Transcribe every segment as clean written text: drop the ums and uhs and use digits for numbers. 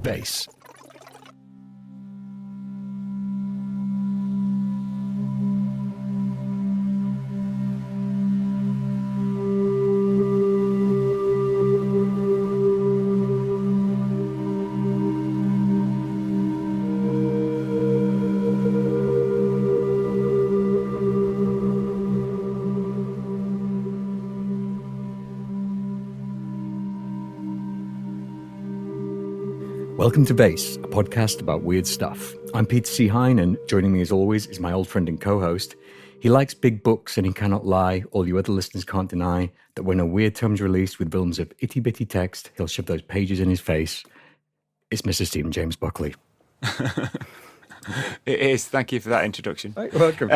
Vayse. Welcome to Vayse, a podcast about weird stuff. I'm Peter C. Hine, and joining me as always is my old friend and co-host. He likes big books and he cannot lie. All you other listeners can't deny that when a weird tome's released with films of itty-bitty text, he'll shove those pages in his face. It's Mr. Stephen James Buckley. It is. Thank you for that introduction. Right, welcome.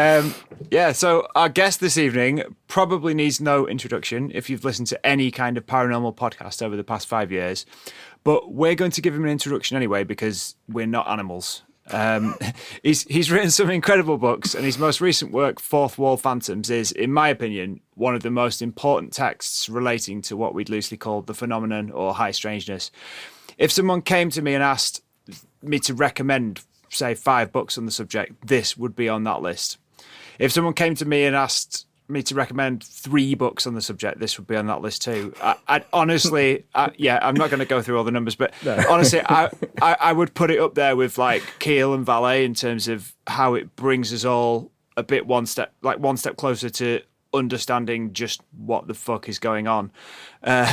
So our guest this evening probably needs no introduction if you've listened to any kind of paranormal podcast over the past 5 years. But we're going to give him an introduction anyway because we're not animals. He's written some incredible books, and his most recent work, Fourth Wall Phantoms, is, in my opinion, one of the most important texts relating to what we'd loosely call the phenomenon or high strangeness. If someone came to me and asked me to recommend, say, 5 books on the subject, this would be on that list. If someone came to me and asked me to recommend 3 books on the subject, this would be on that list too. I'd honestly, I'm not going to go through all the numbers, but honestly, I would put it up there with like Keel and Valet in terms of how it brings us all a bit one step closer to understanding just what the fuck is going on.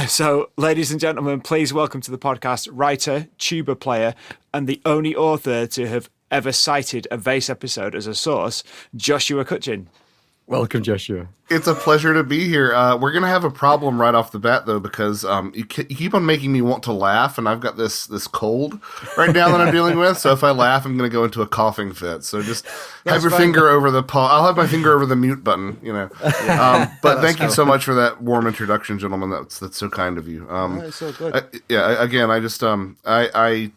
So, ladies and gentlemen, please welcome to the podcast writer, tuba player, and the only author to have ever cited a Vayse episode as a source, Joshua Cutchin. Welcome, Joshua. It's a pleasure to be here. We're going to have a problem right off the bat, though, because you keep on making me want to laugh, and I've got this cold right now that I'm dealing with. So if I laugh, I'm going to go into a coughing fit. So just have your finger over the I'll have my finger over the mute button, you know. But thank you so much for that warm introduction, gentlemen. That's so kind of you. That's so good. I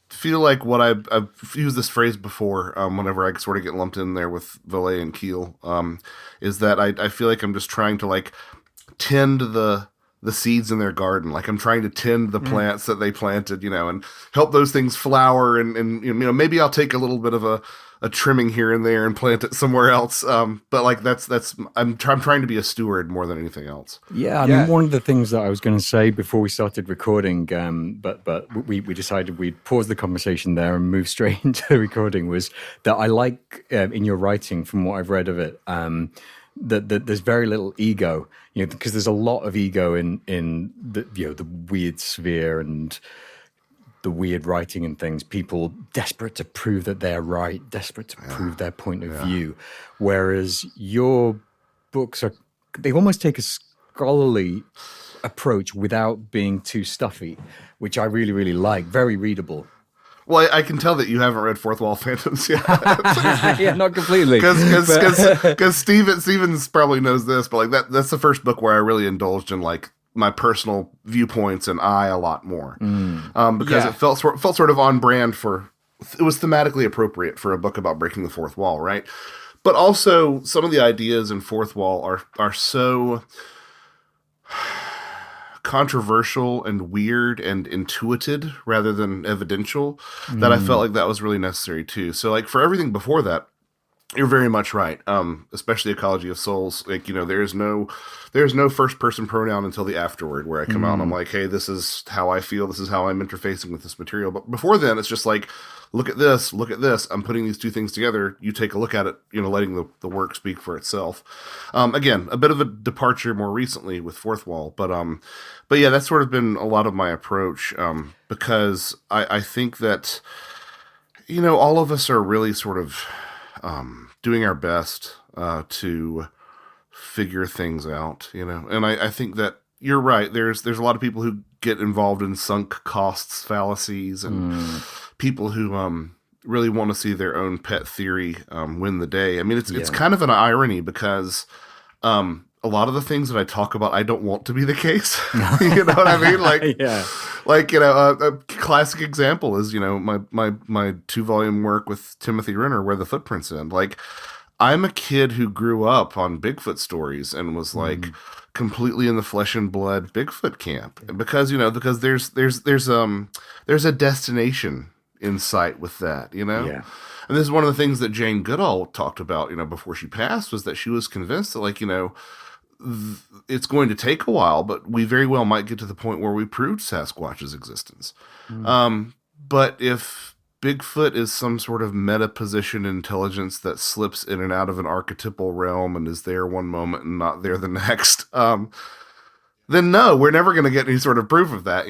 feel like what I've used this phrase before whenever I sort of get lumped in there with Valet and Keel, is that I feel like I'm just trying to like tend the seeds in their garden. Like I'm trying to tend the plants that they planted, you know, and help those things flower and you know, maybe I'll take a little bit of a trimming here and there and plant it somewhere else. But like I'm trying to be a steward more than anything else. Yeah, I mean, one of the things that I was going to say before we started recording, but we decided we'd pause the conversation there and move straight into the recording, was that I like in your writing, from what I've read of it, that there's very little ego, you know, because there's a lot of ego in the weird sphere and the weird writing and things, people desperate to prove that they're right, desperate to prove their point of view. Whereas your books they almost take a scholarly approach without being too stuffy, which I really, really like. Very readable. Well, I can tell that you haven't read Fourth Wall Phantoms yet. Yeah, not completely. Because Stevens probably knows this, but like that's the first book where I really indulged in like my personal viewpoints and a lot more, because it felt sort of on brand it was thematically appropriate for a book about breaking the fourth wall, right? But also some of the ideas in Fourth Wall are so controversial and weird and intuited rather than evidential that I felt like that was really necessary too. So like for everything before that, you're very much right. Especially Ecology of Souls. Like, you know, there's no first person pronoun until the afterword where I come out and I'm like, hey, this is how I feel. This is how I'm interfacing with this material. But before then, it's just like, look at this. I'm putting these two things together. You take a look at it, you know, letting the work speak for itself. Again, a bit of a departure more recently with Fourth Wall. But yeah, that's sort of been a lot of my approach, because I think that, you know, all of us are really sort of doing our best to figure things out, you know, and I think that you're right. There's a lot of people who get involved in sunk costs fallacies and people who really want to see their own pet theory win the day. I mean, it's kind of an irony because a lot of the things that I talk about, I don't want to be the case. You know what I mean? Like, like, you know, a classic example is, you know, my 2-volume work with Timothy Renner, Where the Footprints End. Like, I'm a kid who grew up on Bigfoot stories and was like completely in the flesh and blood Bigfoot camp, because there's a destination in sight with that, Yeah. And this is one of the things that Jane Goodall talked about, before she passed, was that she was convinced that, like, it's going to take a while, but we very well might get to the point where we proved Sasquatch's existence. But if Bigfoot is some sort of meta-position intelligence that slips in and out of an archetypal realm and is there one moment and not there the next, then no, we're never going to get any sort of proof of that,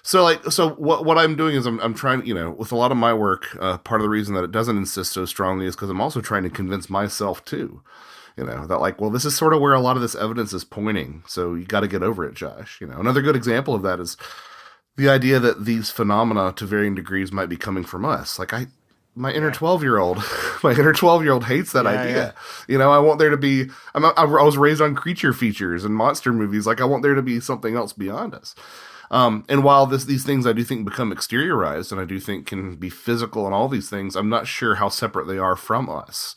So what I'm doing is I'm trying, with a lot of my work, part of the reason that it doesn't insist so strongly is because I'm also trying to convince myself too, that, like, well, this is sort of where a lot of this evidence is pointing. So you got to get over it, Josh. Another good example of that is the idea that these phenomena to varying degrees might be coming from us. Like my inner 12-year-old, hates that idea. I want there to be, I was raised on creature features and monster movies. Like, I want there to be something else beyond us. And while these things I do think become exteriorized and I do think can be physical and all these things, I'm not sure how separate they are from us.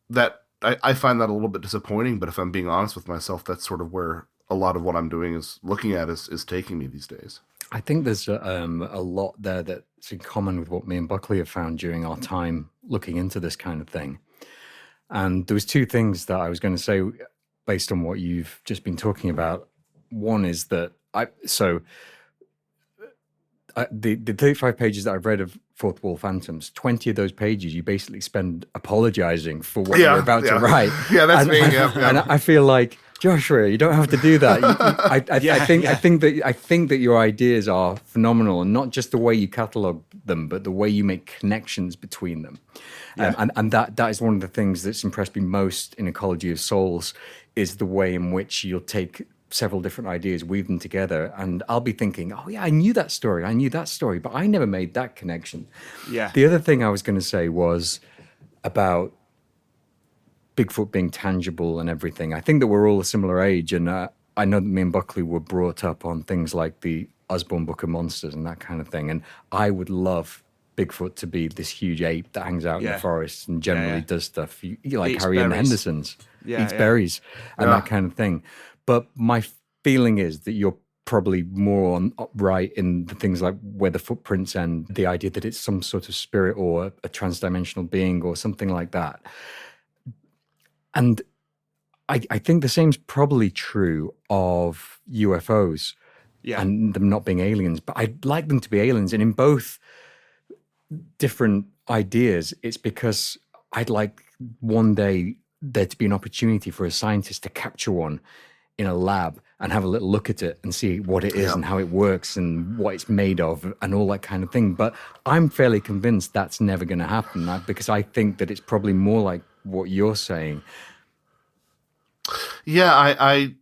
That I find that a little bit disappointing, but if I'm being honest with myself, that's sort of where a lot of what I'm doing is looking at is taking me these days. I think there's a lot there that's in common with what me and Buckley have found during our time looking into this kind of thing. And there was two things that I was going to say based on what you've just been talking about. One is that the 35 pages that I've read of Fourth Wall Phantoms, 20 of those pages, you basically spend apologizing for what you're about to write. Yeah, that's me. And I feel like, Joshua, you don't have to do that. I think that your ideas are phenomenal, and not just the way you catalog them, but the way you make connections between them. And that is one of the things that's impressed me most in Ecology of Souls, is the way in which you'll take several different ideas, weave them together, and I'll be thinking, oh yeah, I knew that story, but I never made that connection. Yeah. The other thing I was going to say was about Bigfoot being tangible and everything. I think that we're all a similar age, and I know that me and Buckley were brought up on things like the Osborne Book of Monsters and that kind of thing, and I would love Bigfoot to be this huge ape that hangs out in the forests and generally does stuff like Eats Harry and the berries. Hendersons, eats berries and that kind of thing. But my feeling is that you're probably more right in the things like where the footprints end, the idea that it's some sort of spirit or a transdimensional being or something like that. And I think the same's probably true of UFOs and them not being aliens, but I'd like them to be aliens. And in both different ideas, it's because I'd like one day there to be an opportunity for a scientist to capture one in a lab and have a little look at it and see what it is and how it works and what it's made of and all that kind of thing. But I'm fairly convinced that's never going to happen, because I think that it's probably more like what you're saying. Yeah, I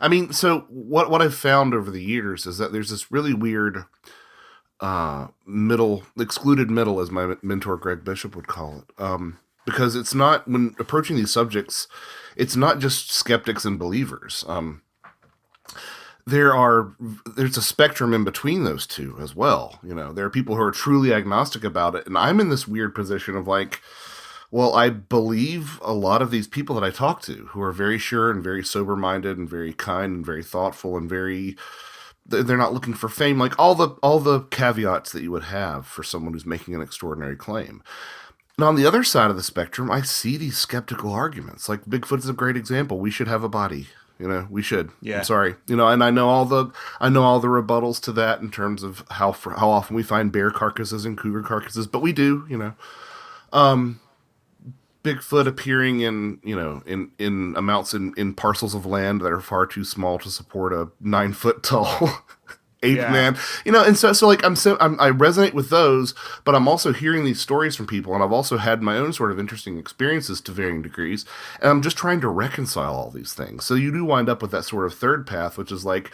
mean, so what I've found over the years is that there's this really weird excluded middle, as my mentor Greg Bishop would call it. Because it's not, when approaching these subjects, it's not just skeptics and believers. There's a spectrum in between those two as well. There are people who are truly agnostic about it, and I'm in this weird position of like, well, I believe a lot of these people that I talk to who are very sure and very sober-minded and very kind and very thoughtful and they're not looking for fame, like all the caveats that you would have for someone who's making an extraordinary claim. And on the other side of the spectrum, I see these skeptical arguments. Like Bigfoot is a great example. We should have a body. We should. Yeah. I'm sorry. And I know all the rebuttals to that in terms of how often we find bear carcasses and cougar carcasses, but we do. Bigfoot appearing in amounts in parcels of land that are far too small to support a 9-foot tall ape man, and so like I resonate with those, but I'm also hearing these stories from people, and I've also had my own sort of interesting experiences to varying degrees, and I'm just trying to reconcile all these things. So you do wind up with that sort of third path, which is like,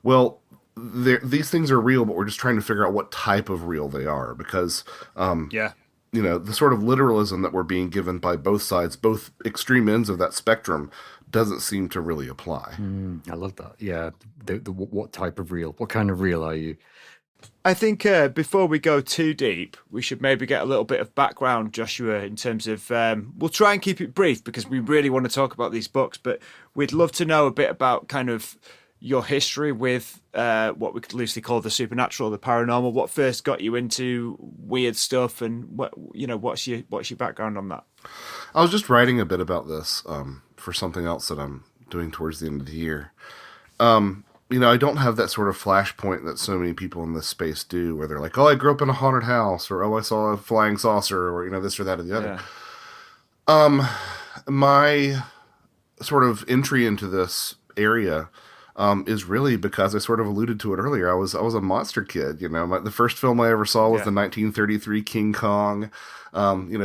well, these things are real, but we're just trying to figure out what type of real they are, because the sort of literalism that we're being given by both sides, both extreme ends of that spectrum, doesn't seem to really apply. I love that. Yeah. The what type of real? What kind of real are you? I think before we go too deep, we should maybe get a little bit of background, Joshua, in terms of. We'll try and keep it brief because we really want to talk about these books, but we'd love to know a bit about kind of your history with what we could loosely call the supernatural, the paranormal. What first got you into weird stuff, and what's your background on that? I was just writing a bit about this for something else that I'm doing towards the end of the year. I don't have that sort of flashpoint that so many people in this space do, where they're like, "Oh, I grew up in a haunted house," or "Oh, I saw a flying saucer," or this or that or the other. My sort of entry into this area is really because I sort of alluded to it earlier. I was a monster kid. The first film I ever saw was the 1933 King Kong.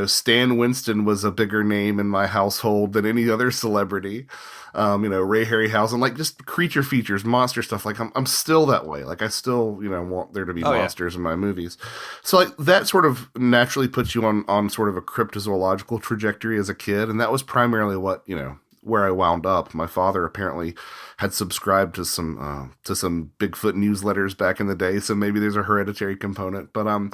Stan Winston was a bigger name in my household than any other celebrity. Ray Harryhausen, like just creature features, monster stuff. Like I'm still that way. Like I still, want there to be monsters in my movies. So like that sort of naturally puts you on sort of a cryptozoological trajectory as a kid. And that was primarily what, where I wound up. My father apparently had subscribed to some Bigfoot newsletters back in the day, so maybe there's a hereditary component. But so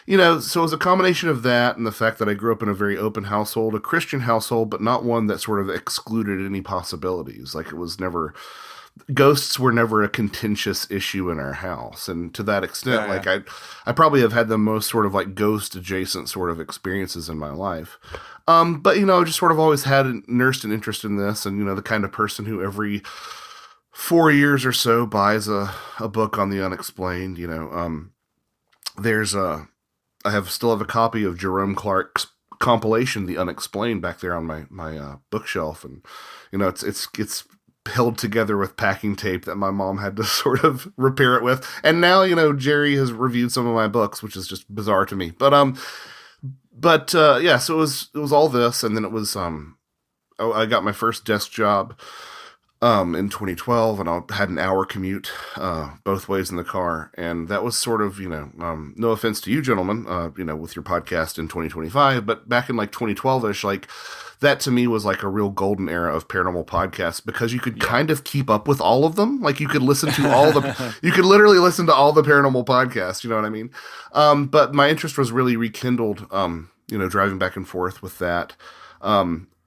it was a combination of that and the fact that I grew up in a very open household, a Christian household, but not one that sort of excluded any possibilities. Like ghosts were never a contentious issue in our house, and to that extent, I probably have had the most sort of like ghost adjacent sort of experiences in my life. But I just sort of always nursed an interest in this, and the kind of person who every 4 years or so buys a book on the unexplained. I still have a copy of Jerome Clark's compilation, The Unexplained, back there on my bookshelf, and it's held together with packing tape that my mom had to sort of repair it with. And now, Jerry has reviewed some of my books, which is just bizarre to me. So it was all this. And then it was, I got my first desk job, in 2012, and I had an hour commute, both ways in the car. And that was sort of, no offense to you gentlemen, with your podcast in 2025, but back in like 2012-ish, like that to me was like a real golden era of paranormal podcasts, because you could kind of keep up with all of them. Like you could listen to you could literally listen to all the paranormal podcasts, you know what I mean? But my interest was really rekindled, driving back and forth with that.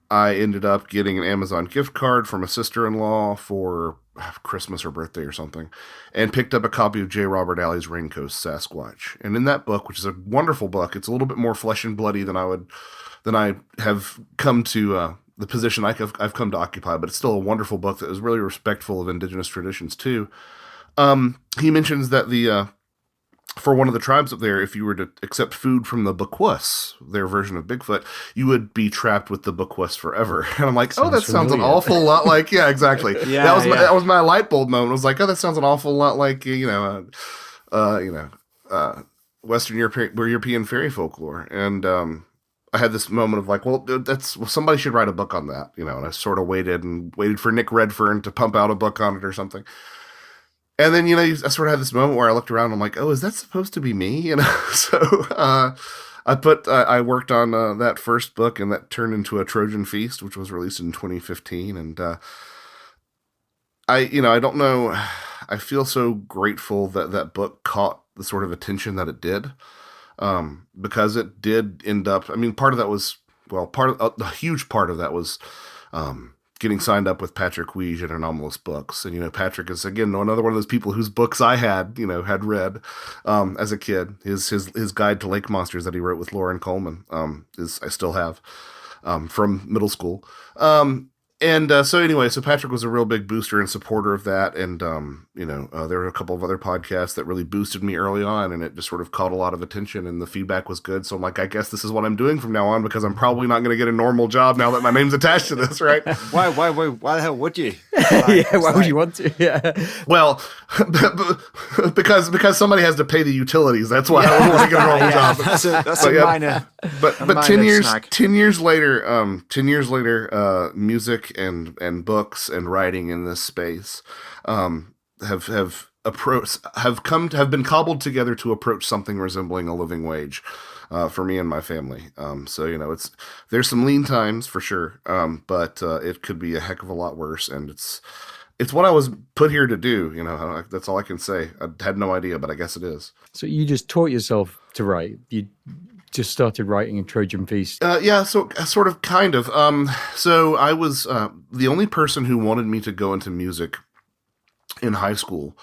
I ended up getting an Amazon gift card from a sister-in-law for Christmas or birthday or something, and picked up a copy of J. Robert Alley's Raincoast Sasquatch. And in that book, which is a wonderful book, it's a little bit more flesh and bloody than I have come to the position I've come to occupy, but it's still a wonderful book that is really respectful of indigenous traditions too. He mentions that for one of the tribes up there, if you were to accept food from the Bukwus, their version of Bigfoot, you would be trapped with the Bukwus forever. And I'm like, that sounds an awful lot like, yeah, exactly. That was my light bulb moment. I was like, that sounds an awful lot like, Western European fairy folklore. And I had this moment of like, somebody should write a book on that, and I sort of waited for Nick Redfern to pump out a book on it or something. And then, I sort of had this moment where I looked around and I'm like, is that supposed to be me? So I worked on that first book, and that turned into A Trojan Feast, which was released in 2015. And I don't know, I feel so grateful that book caught the sort of attention that it did, because it did end up, part of that was, a huge part of that was getting signed up with Patrick Weege at Anomalous Books. And, Patrick is, again, another one of those people whose books I had read as a kid. His guide to lake monsters that he wrote with Lauren Coleman I still have from middle school. So Patrick was a real big booster and supporter of that. And, there were a couple of other podcasts that really boosted me early on, and it just sort of caught a lot of attention, and the feedback was good. So I'm like, I guess this is what I'm doing from now on, because I'm probably not going to get a normal job now that my name's attached to this, right? Why the hell would you? Why would you want to? Yeah. Well, because somebody has to pay the utilities. That's why I want to get a normal job. That's a minor. But 10 years later, music and books and writing in this space have been cobbled together to approach something resembling a living wage for me and my family. So there's some lean times for sure, but it could be a heck of a lot worse, and it's what I was put here to do. That's all I can say. I had no idea, but I guess it is. So you just taught yourself to write. You just started writing A Trojan Feast. Yeah, so sort of, kind of. So I was the only person who wanted me to go into music in high school.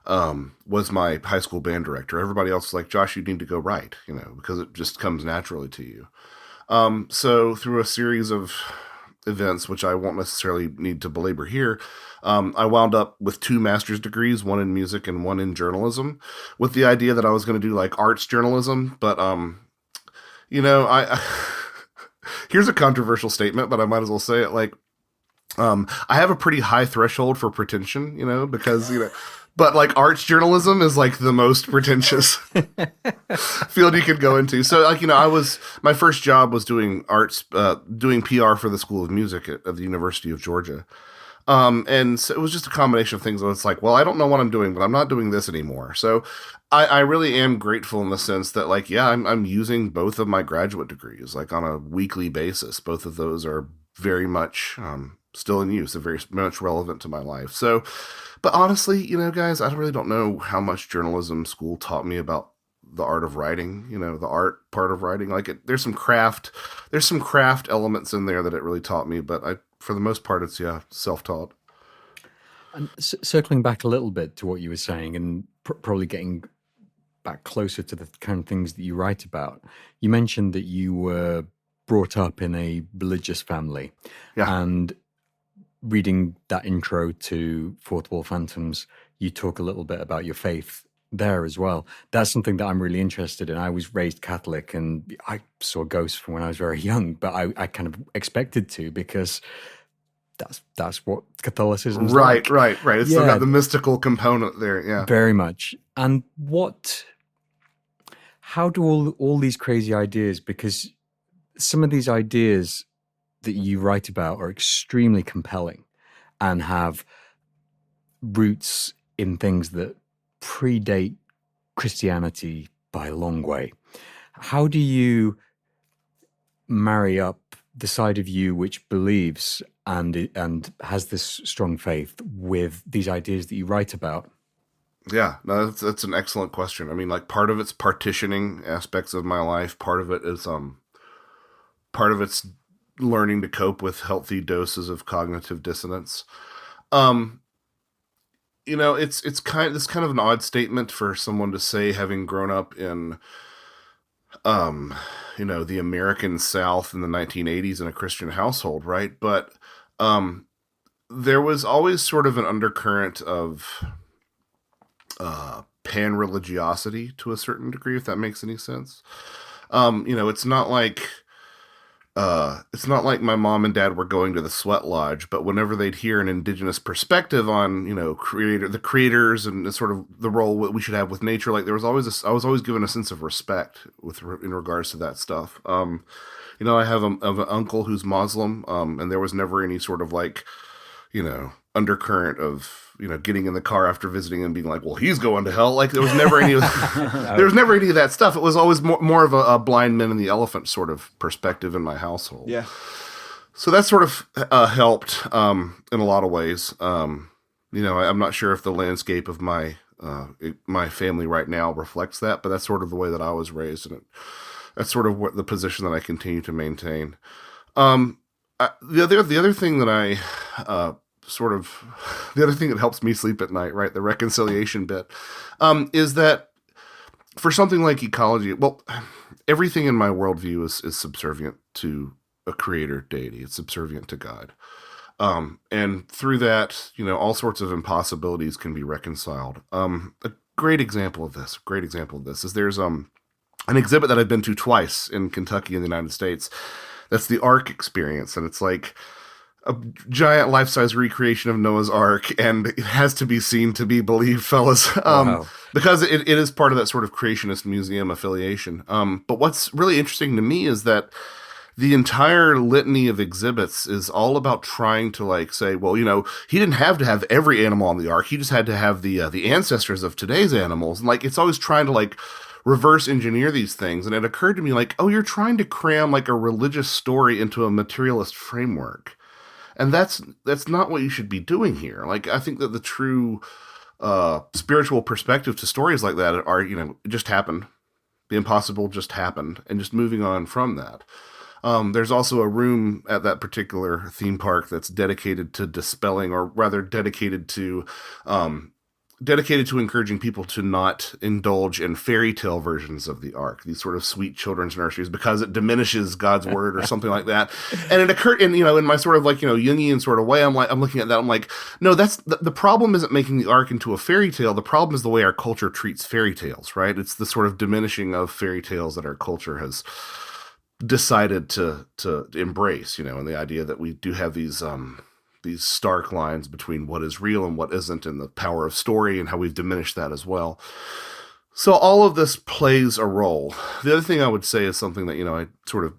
Was my high school band director. Everybody else was like, Josh, you need to go write, because it just comes naturally to you. So through a series of events, which I won't necessarily need to belabor here, I wound up with 2 master's degrees, one in music and one in journalism, with the idea that I was going to do like arts journalism. But, I here's a controversial statement, but I might as well say it. Like, I have a pretty high threshold for pretension, because, but like arts journalism is like the most pretentious field you could go into. So like, my first job was doing doing PR for the School of Music at the University of Georgia. And so it was just a combination of things where it's like, well, I don't know what I'm doing, but I'm not doing this anymore. So I really am grateful in the sense that like, yeah, I'm using both of my graduate degrees, like on a weekly basis. Both of those are very much, still in use. They're very much relevant to my life. So, but honestly, guys, I really don't know how much journalism school taught me about the art of writing, the art part of writing. Like there's some craft elements in there that it really taught me, but for the most part, it's self-taught. And circling back a little bit to what you were saying and probably getting back closer to the kind of things that you write about, you mentioned that you were brought up in a religious family. Yeah. And reading that intro to Fourth Wall Phantoms, you talk a little bit about your faith there as well. That's something that I'm really interested in. I was raised Catholic and I saw ghosts from when I was very young, but I kind of expected to, because that's what Catholicism is like. Right. It's still got the mystical component there. Yeah. Very much. And how do all these crazy ideas, because some of these ideas that you write about are extremely compelling and have roots in things that predate Christianity by a long way. How do you marry up the side of you which believes and has this strong faith with these ideas that you write about? Yeah, no, that's an excellent question. I mean, like part of it's partitioning aspects of my life. Part of it's learning to cope with healthy doses of cognitive dissonance. It's kind of an odd statement for someone to say, having grown up in, the American South in the 1980s in a Christian household, right? But there was always sort of an undercurrent of pan-religiosity to a certain degree, if that makes any sense. It's not like my mom and dad were going to the sweat lodge, but whenever they'd hear an indigenous perspective on, the creators and sort of the role we should have with nature, like I was always given a sense of respect in regards to that stuff. I have an uncle who's Muslim, and there was never any sort of like, undercurrent of, getting in the car after visiting and being like, well, he's going to hell. Like there was never any of that stuff. It was always more of a blind men and the elephant sort of perspective in my household. Yeah. So that sort of helped in a lot of ways. I'm not sure if the landscape of my family right now reflects that, but that's sort of the way that I was raised, and that's sort of the position that I continue to maintain. The other thing that the other thing that helps me sleep at night, right, the reconciliation bit, is that for something like ecology, well, everything in my worldview is subservient to a creator deity. It's subservient to God. And through that, all sorts of impossibilities can be reconciled. A great example of this is there's an exhibit that I've been to twice in Kentucky in the United States. That's the Ark experience. And it's like a giant life-size recreation of Noah's Ark, and it has to be seen to be believed, fellas. Wow. Because it is part of that sort of creationist museum affiliation. But what's really interesting to me is that the entire litany of exhibits is all about trying to like say, well, he didn't have to have every animal on the Ark. He just had to have the ancestors of today's animals. And like, it's always trying to like reverse engineer these things. And it occurred to me like, oh, you're trying to cram like a religious story into a materialist framework. And that's not what you should be doing here. Like, I think that the true spiritual perspective to stories like that are, it just happened. The impossible just happened, and just moving on from that. There's also a room at that particular theme park that's dedicated to dispelling, or rather dedicated to encouraging people to not indulge in fairy tale versions of the ark, these sort of sweet children's nurseries, because it diminishes God's word or something like that. And it occurred in my sort of like, Jungian sort of way, I'm looking at that. I'm like, no, that's the problem isn't making the ark into a fairy tale. The problem is the way our culture treats fairy tales, right? It's the sort of diminishing of fairy tales that our culture has decided to embrace, and the idea that we do have these stark lines between what is real and what isn't, and the power of story, and how we've diminished that as well. So all of this plays a role. The other thing I would say is something that, I sort of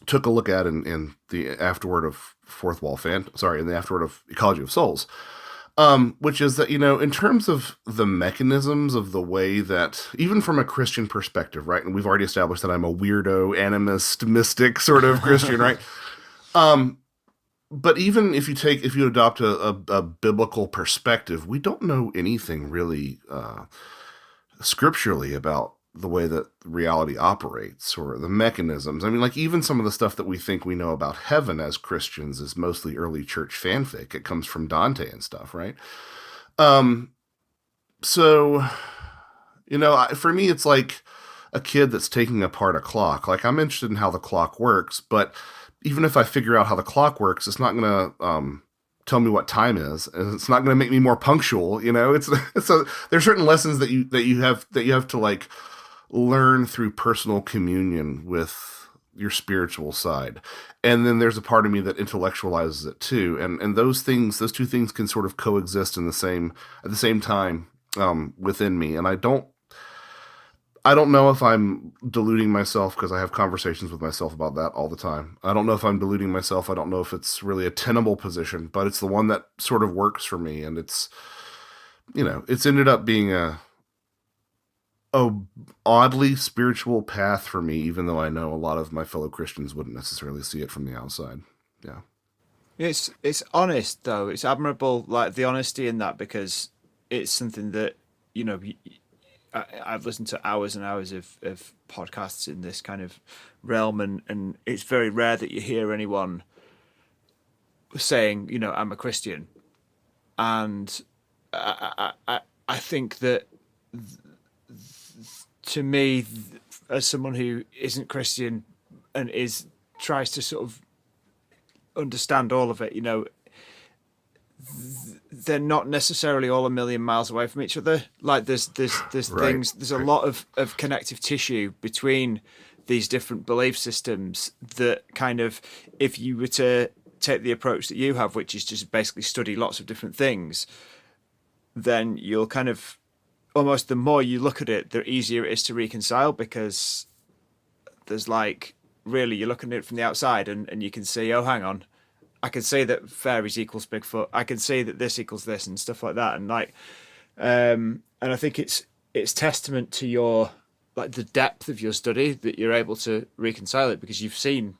took a look at in the afterword of in the afterword of Ecology of Souls, which is that, in terms of the mechanisms of the way that, even from a Christian perspective, right? And we've already established that I'm a weirdo, animist, mystic sort of Christian, right? But even if you adopt a biblical perspective, we don't know anything really scripturally about the way that reality operates or the mechanisms. I mean, like, even some of the stuff that we think we know about heaven as Christians is mostly early church fanfic. It comes from Dante and stuff, right? So, for me, it's like a kid that's taking apart a clock. Like, I'm interested in how the clock works, but even if I figure out how the clock works, it's not going to tell me what time is, and it's not going to make me more punctual. There's certain lessons that you have to like learn through personal communion with your spiritual side, and then there's a part of me that intellectualizes it too. And those two things can sort of coexist at the same time within me. And I don't know if I'm deluding myself, because I have conversations with myself about that all the time. I don't know if I'm deluding myself. I don't know if it's really a tenable position, but it's the one that sort of works for me. And it's ended up being a oddly spiritual path for me, even though I know a lot of my fellow Christians wouldn't necessarily see it from the outside. Yeah. It's honest, though. It's admirable, like the honesty in that, because it's something that, I've listened to hours and hours of podcasts in this kind of realm, and it's very rare that you hear anyone saying, I'm a Christian. And I think that, to me, as someone who isn't Christian and tries to sort of understand all of it, they're not necessarily all a million miles away from each other. Like, there's Right. there's a lot of connective tissue between these different belief systems that kind of, if you were to take the approach that you have, which is just basically study lots of different things, then you'll kind of, almost the more you look at it, the easier it is to reconcile, because there's like, really, you're looking at it from the outside and you can see, oh, hang on, I can see that fairies equals Bigfoot. I can see that this equals this and stuff like that. And like, and I think it's testament to your, like, the depth of your study that you're able to reconcile it, because you've seen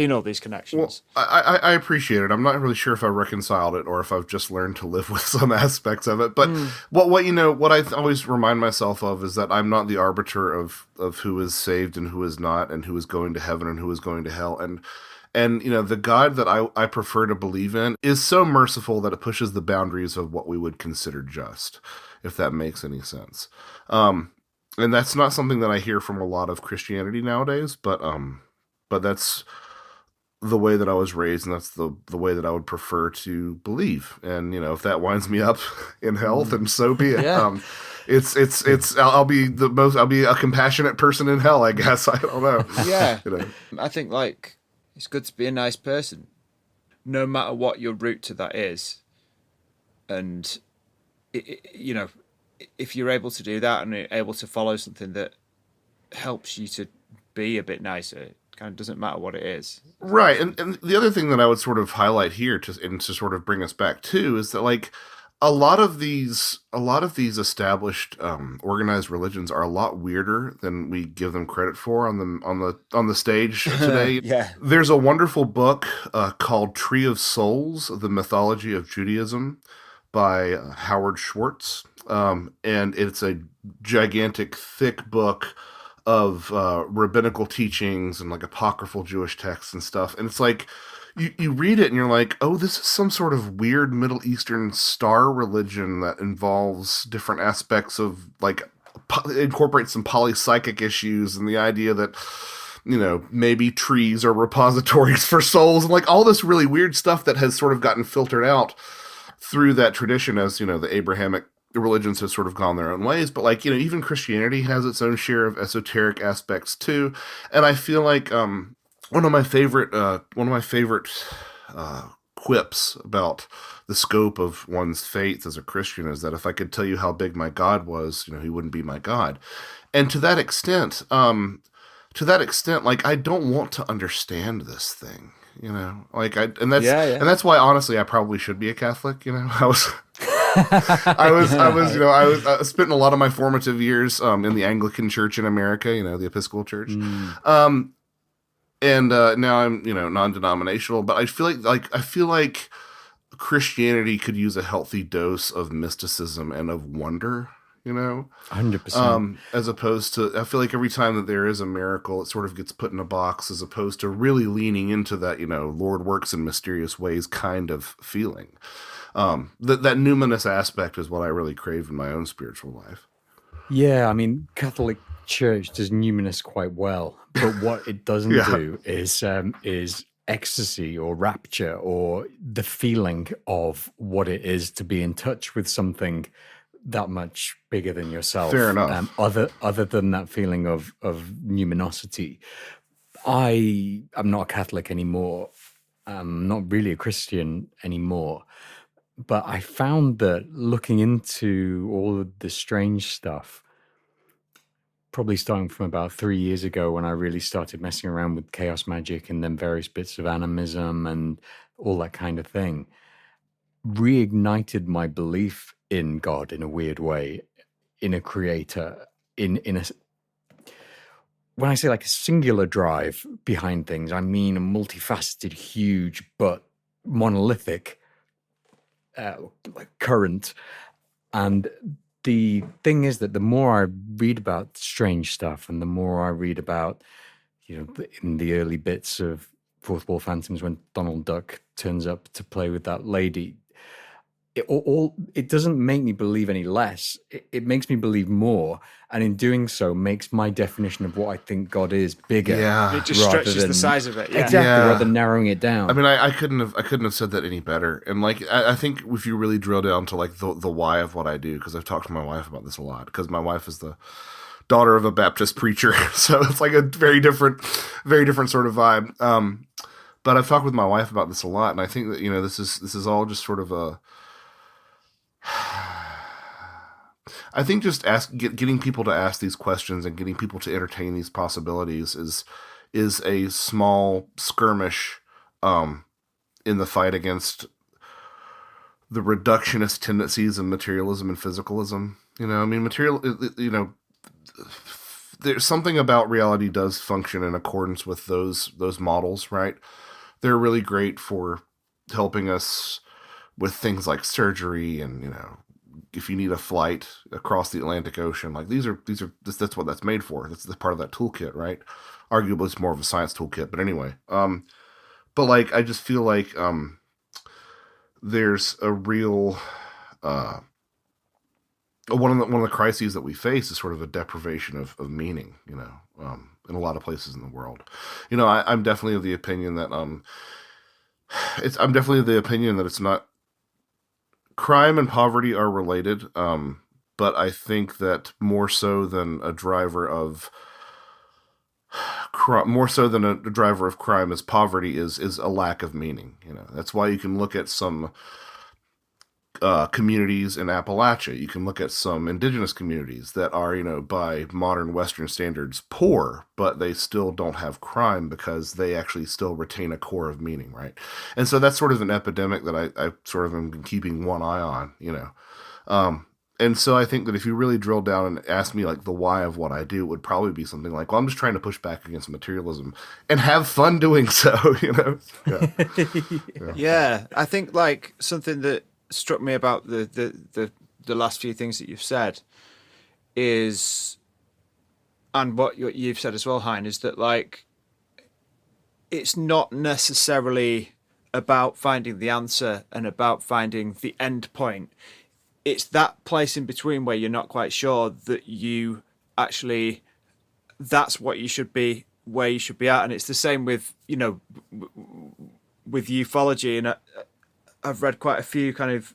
all these connections. Well, I appreciate it. I'm not really sure if I reconciled it or if I've just learned to live with some aspects of it. But what I always remind myself of is that I'm not the arbiter of who is saved and who is not, and who is going to heaven and who is going to hell. And the God that I prefer to believe in is so merciful that it pushes the boundaries of what we would consider just, if that makes any sense. And that's not something that I hear from a lot of Christianity nowadays, but that's the way that I was raised, and that's the way that I would prefer to believe. And if that winds me up in hell, then so be it. Yeah. I'll be a compassionate person in hell, I guess. I don't know. Yeah. I think, like, it's good to be a nice person, no matter what your route to that is. And, if you're able to do that and you're able to follow something that helps you to be a bit nicer, it kind of doesn't matter what it is. Right. And the other thing that I would sort of highlight here to sort of bring us back to is that, like, a lot of these established organized religions are a lot weirder than we give them credit for on the stage today. Yeah. There's a wonderful book called Tree of Souls: The Mythology of Judaism by Howard Schwartz. And it's a gigantic, thick book of rabbinical teachings and like apocryphal Jewish texts and stuff. And it's like you read it and you're like, oh, this is some sort of weird Middle Eastern star religion that involves different aspects of like incorporates some polypsychic issues and the idea that maybe trees are repositories for souls and like all this really weird stuff that has sort of gotten filtered out through that tradition as the Abrahamic religions have sort of gone their own ways. But like even Christianity has its own share of esoteric aspects too. And I feel like one of my favorite quips about the scope of one's faith as a Christian is that if I could tell you how big my God was, he wouldn't be my God. And to that extent, like I don't want to understand this thing, and that's why honestly I probably should be a Catholic. I spent a lot of my formative years in the Anglican Church in America, the Episcopal Church. And now I'm, non-denominational, but I feel like Christianity could use a healthy dose of mysticism and of wonder, 100%. As opposed to, I feel like every time that there is a miracle, it sort of gets put in a box as opposed to really leaning into that, Lord works in mysterious ways kind of feeling. That numinous aspect is what I really crave in my own spiritual life. Yeah, I mean, Catholic Church does numinous quite well, but what it doesn't do is ecstasy or rapture or the feeling of what it is to be in touch with something that much bigger than yourself. Fair enough. Other than that feeling of numinosity, I'm not a Catholic anymore. I'm not really a Christian anymore. But I found that looking into all of the strange stuff, probably starting from about 3 years ago when I really started messing around with chaos magic and then various bits of animism and all that kind of thing, reignited my belief in God in a weird way, in a creator, in a... When I say like a singular drive behind things, I mean a multifaceted, huge, but monolithic current. And the thing is that the more I read about strange stuff and the more I read about, in the early bits of Fourth Wall Phantoms when Donald Duck turns up to play with that lady, it doesn't make me believe any less. It makes me believe more, and in doing so, makes my definition of what I think God is bigger. Yeah, it just stretches the size of it. Yeah. Exactly, rather than narrowing it down. I mean, I couldn't have said that any better. And like, I think if you really drill down to like the why of what I do, because I've talked to my wife about this a lot, because my wife is the daughter of a Baptist preacher, so it's like a very different sort of vibe. But I've talked with my wife about this a lot, and I think that this is all just sort of a. I think just getting people to ask these questions and getting people to entertain these possibilities is a small skirmish in the fight against the reductionist tendencies of materialism and physicalism. I mean, there's something about reality does function in accordance with those models, right? They're really great for helping us with things like surgery and, if you need a flight across the Atlantic Ocean, like that's what that's made for. That's the part of that toolkit, right? Arguably it's more of a science toolkit, but anyway. But like, I just feel like, there's a real, one of the crises that we face is sort of a deprivation of meaning, in a lot of places in the world. I'm definitely of the opinion that, it's not. Crime and poverty are related, but I think that more so than a driver of crime is poverty is a lack of meaning. That's why you can look at some communities in Appalachia. You can look at some indigenous communities that are, by modern Western standards, poor, but they still don't have crime because they actually still retain a core of meaning, right? And so that's sort of an epidemic that I sort of am keeping one eye on. And so I think that if you really drill down and ask me like the why of what I do, it would probably be something like, well, I'm just trying to push back against materialism and have fun doing so, Yeah, I think like something that struck me about the last few things that you've said is, and what you've said as well, Hine, is that like it's not necessarily about finding the answer and about finding the end point. It's that place in between where you're not quite sure that you actually, that's what you should be, where you should be at. And it's the same with, with ufology. And I've read quite a few kind of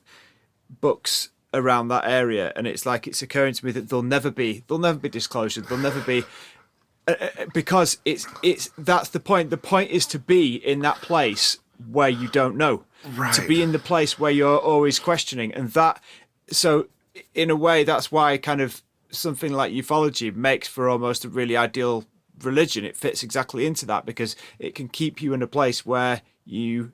books around that area. And it's like, it's occurring to me that they'll never be disclosure. They'll never be, because that's the point. The point is to be in that place where you don't know, right. To be in the place where you're always questioning. And that, so in a way, that's why kind of something like ufology makes for almost a really ideal religion. It fits exactly into that because it can keep you in a place where you'll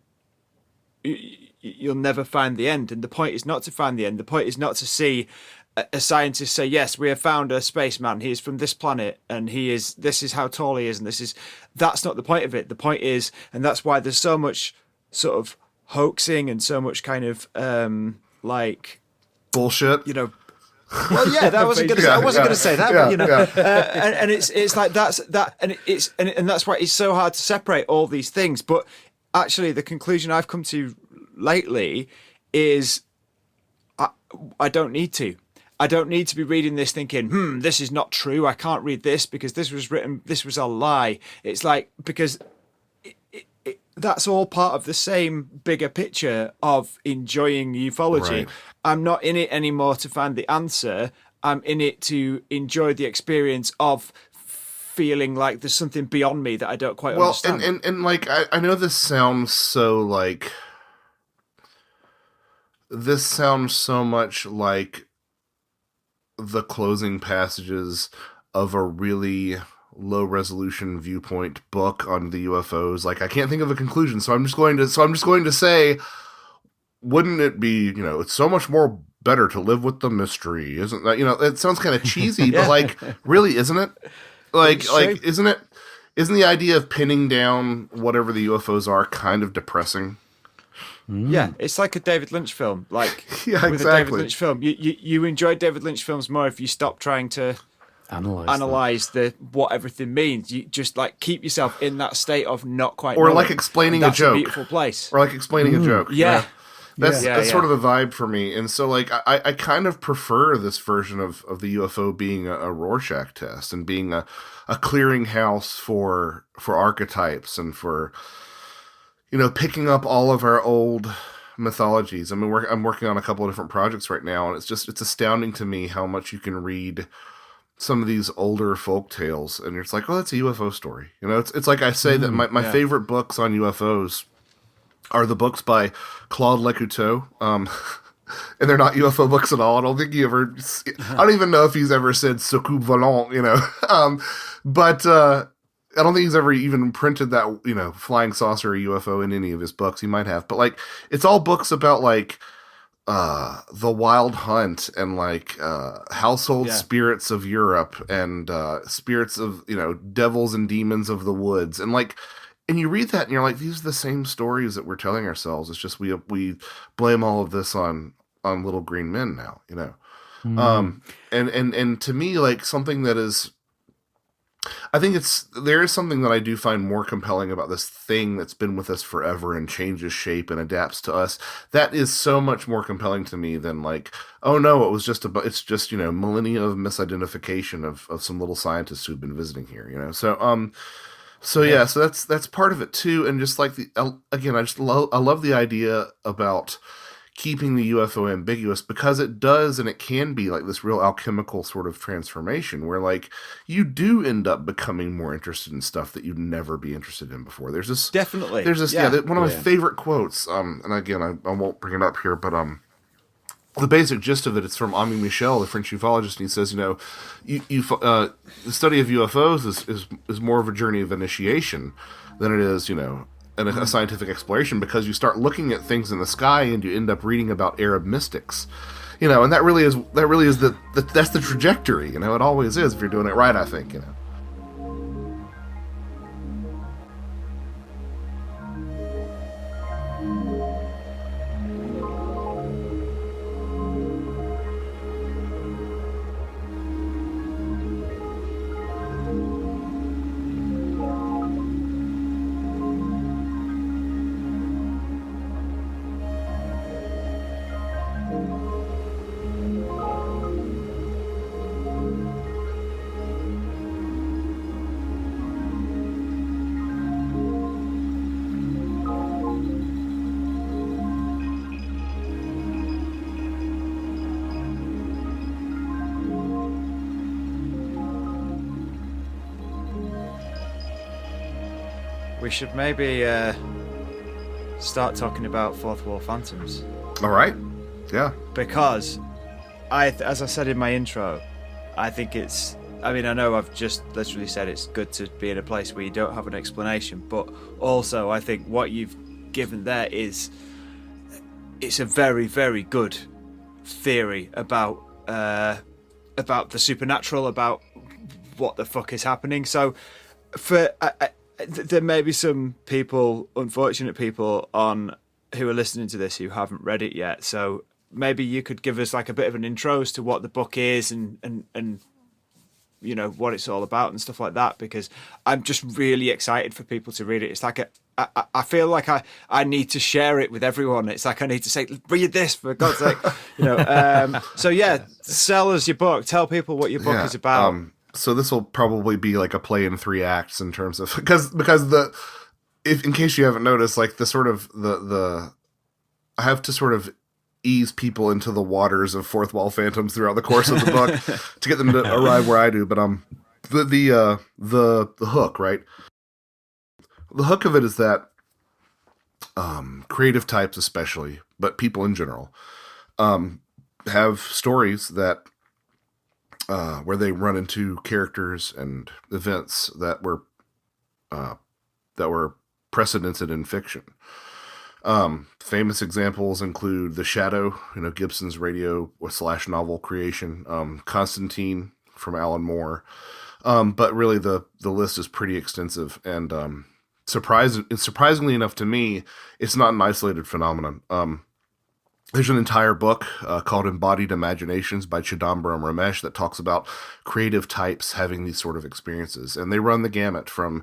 never find the end. And the point is not to find the end. The point is not to see a scientist say, yes, we have found a spaceman. He is from this planet and this is how tall he is. And that's not the point of it. The point is, and that's why there's so much sort of hoaxing and so much kind of like bullshit, Well, yeah, I wasn't going to say that, but and it's like and that's why it's so hard to separate all these things. But actually, the conclusion I've come to lately is I don't need to. I don't need to be reading this thinking, this is not true. I can't read this because this was a lie. It's like, because that's all part of the same bigger picture of enjoying ufology. Right. I'm not in it anymore to find the answer. I'm in it to enjoy the experience of feeling like there's something beyond me that I don't quite understand. And like, I know this sounds so like, this sounds so much like the closing passages of a really low resolution viewpoint book on the UFOs. Like, I can't think of a conclusion, so I'm just going to say, wouldn't it be, it's so much more better to live with the mystery, isn't that? It sounds kind of cheesy, yeah. But like, really, isn't it? Like, isn't the idea of pinning down whatever the UFOs are kind of depressing? Yeah, it's like a David Lynch film. Like, yeah, with a David Lynch film, you enjoy David Lynch films more if you stop trying to analyze what everything means. You just like keep yourself in that state of not quite knowing. Like explaining a joke. A beautiful place. Or like explaining a joke. Yeah. That's sort of the vibe for me. And so like I kind of prefer this version of the UFO being a Rorschach test and being a clearinghouse for archetypes and for picking up all of our old mythologies. I mean, I'm working on a couple of different projects right now, and it's astounding to me how much you can read some of these older folk tales, and you're just like, oh, that's a UFO story. It's like I say that my favorite books on UFOs are the books by Claude Lecouteux. And they're not UFO books at all. I don't think I don't even know if he's ever said soucoupe volant, but I don't think he's ever even printed that, flying saucer or UFO in any of his books. He might have, but like, it's all books about like, the wild hunt and like household spirits of Europe and spirits of devils and demons of the woods, and like, and you read that and you're like, these are the same stories that we're telling ourselves. It's just we blame all of this on little green men now, and to me, like, something that is, I think there is something that I do find more compelling about this thing that's been with us forever and changes shape and adapts to us. That is so much more compelling to me than like, oh no, it's just millennia of misidentification of some little scientists who've been visiting here, So that's part of it too. And just like I love the idea about keeping the UFO ambiguous, because it does, and it can be like this real alchemical sort of transformation where like you do end up becoming more interested in stuff that you'd never be interested in before. There's this one of my favorite quotes. And again, I won't bring it up here, but the basic gist of it, it's from Ami Michel, the French ufologist, and he says, the study of UFOs is more of a journey of initiation than it is, a scientific exploration, because you start looking at things in the sky and you end up reading about Arab mystics, and that really is that's the trajectory, it always is if you're doing it right, I think, We should maybe start talking about fourth wall phantoms. All right. Yeah. Because as I said in my intro, I think it's, I know I've just literally said it's good to be in a place where you don't have an explanation, but also I think what you've given there it's a very, very good theory about the supernatural, about what the fuck is happening. So there may be some people, unfortunate people who are listening to this who haven't read it yet. So maybe you could give us like a bit of an intro as to what the book is and what it's all about and stuff like that, because I'm just really excited for people to read it. It's like I feel like I need to share it with everyone. It's like I need to say, read this for God's sake, So yeah, sell us your book. Tell people what your book is about. So this will probably be like a play in 3 acts in terms of because in case you haven't noticed, like the sort of the I have to sort of ease people into the waters of fourth wall phantoms throughout the course of the book to get them to arrive where I do. But the hook, right? The hook of it is that creative types, especially, but people in general, have stories that. Where they run into characters and events that were precedented in fiction. Famous examples include The Shadow, Gibson's radio/novel creation, Constantine from Alan Moore, but really the list is pretty extensive, and surprisingly enough to me, it's not an isolated phenomenon. There's an entire book called Embodied Imaginations by Chidambaram Ramesh that talks about creative types having these sort of experiences. And they run the gamut from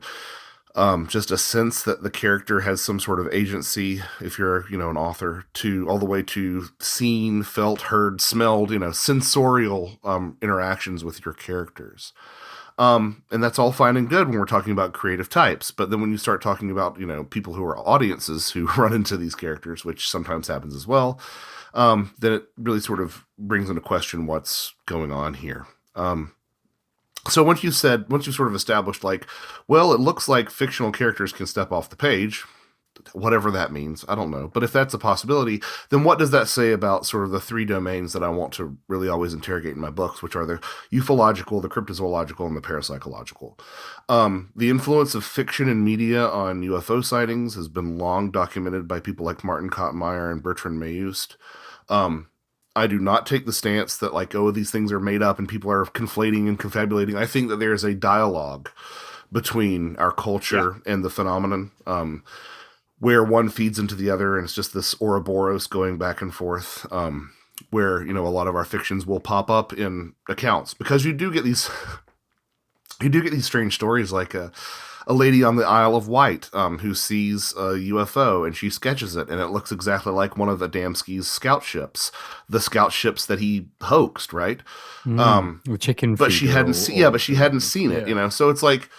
just a sense that the character has some sort of agency, if you're, an author, to all the way to seen, felt, heard, smelled, sensorial interactions with your characters. And that's all fine and good when we're talking about creative types. But then when you start talking about, people who are audiences who run into these characters, which sometimes happens as well, then it really sort of brings into question what's going on here. So once you sort of established like, well, it looks like fictional characters can step off the page, whatever that means, I don't know. But if that's a possibility, then what does that say about sort of the 3 domains that I want to really always interrogate in my books, which are the ufological, the cryptozoological, and the parapsychological? The influence of fiction and media on UFO sightings has been long documented by people like Martin Kottmeyer and Bertrand Mayust. I do not take the stance that like, oh, these things are made up and people are conflating and confabulating. I think that there is a dialogue between our culture and the phenomenon, where one feeds into the other, and it's just this Ouroboros going back and forth, where, a lot of our fictions will pop up in accounts, because you do get these strange stories, like a lady on the Isle of Wight, who sees a UFO and she sketches it, and it looks exactly like one of Adamski's scout ships, the scout ships that he hoaxed, right? Or chicken but she hadn't seen it, so it's like,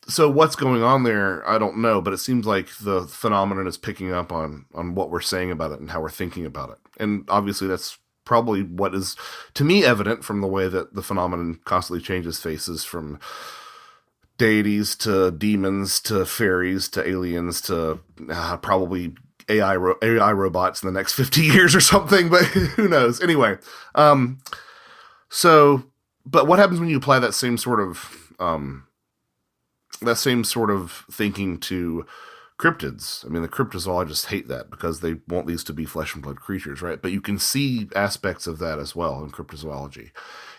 so what's going on there? I don't know, but it seems like the phenomenon is picking up on what we're saying about it and how we're thinking about it. And obviously that's probably what is, to me, evident from the way that the phenomenon constantly changes faces, from deities to demons to fairies to aliens to probably AI robots in the next 50 years or something, but who knows? Anyway, but what happens when you apply that same sort of thinking to cryptids? I mean, the cryptozoologists hate that because they want these to be flesh and blood creatures, right? But you can see aspects of that as well in cryptozoology.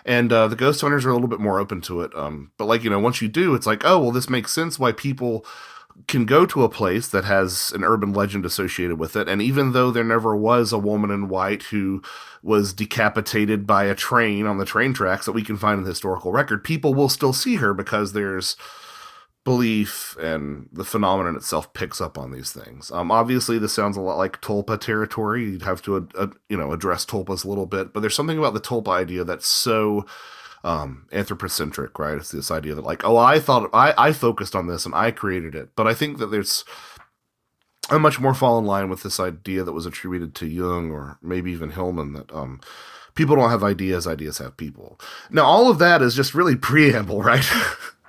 And the ghost hunters are a little bit more open to it. But like, once you do, it's like, oh, well, this makes sense why people can go to a place that has an urban legend associated with it. And even though there never was a woman in white who was decapitated by a train on the train tracks that we can find in the historical record, people will still see her because there's belief and the phenomenon itself picks up on these things. Obviously, this sounds a lot like tulpa territory. You'd have to, address tulpas a little bit, but there's something about the tulpa idea that's so anthropocentric, right? It's this idea that like, oh, I thought I focused on this and I created it. But I think that there's a much more fall in line with this idea that was attributed to Jung or maybe even Hillman that people don't have ideas have people. Now, all of that is just really preamble, right?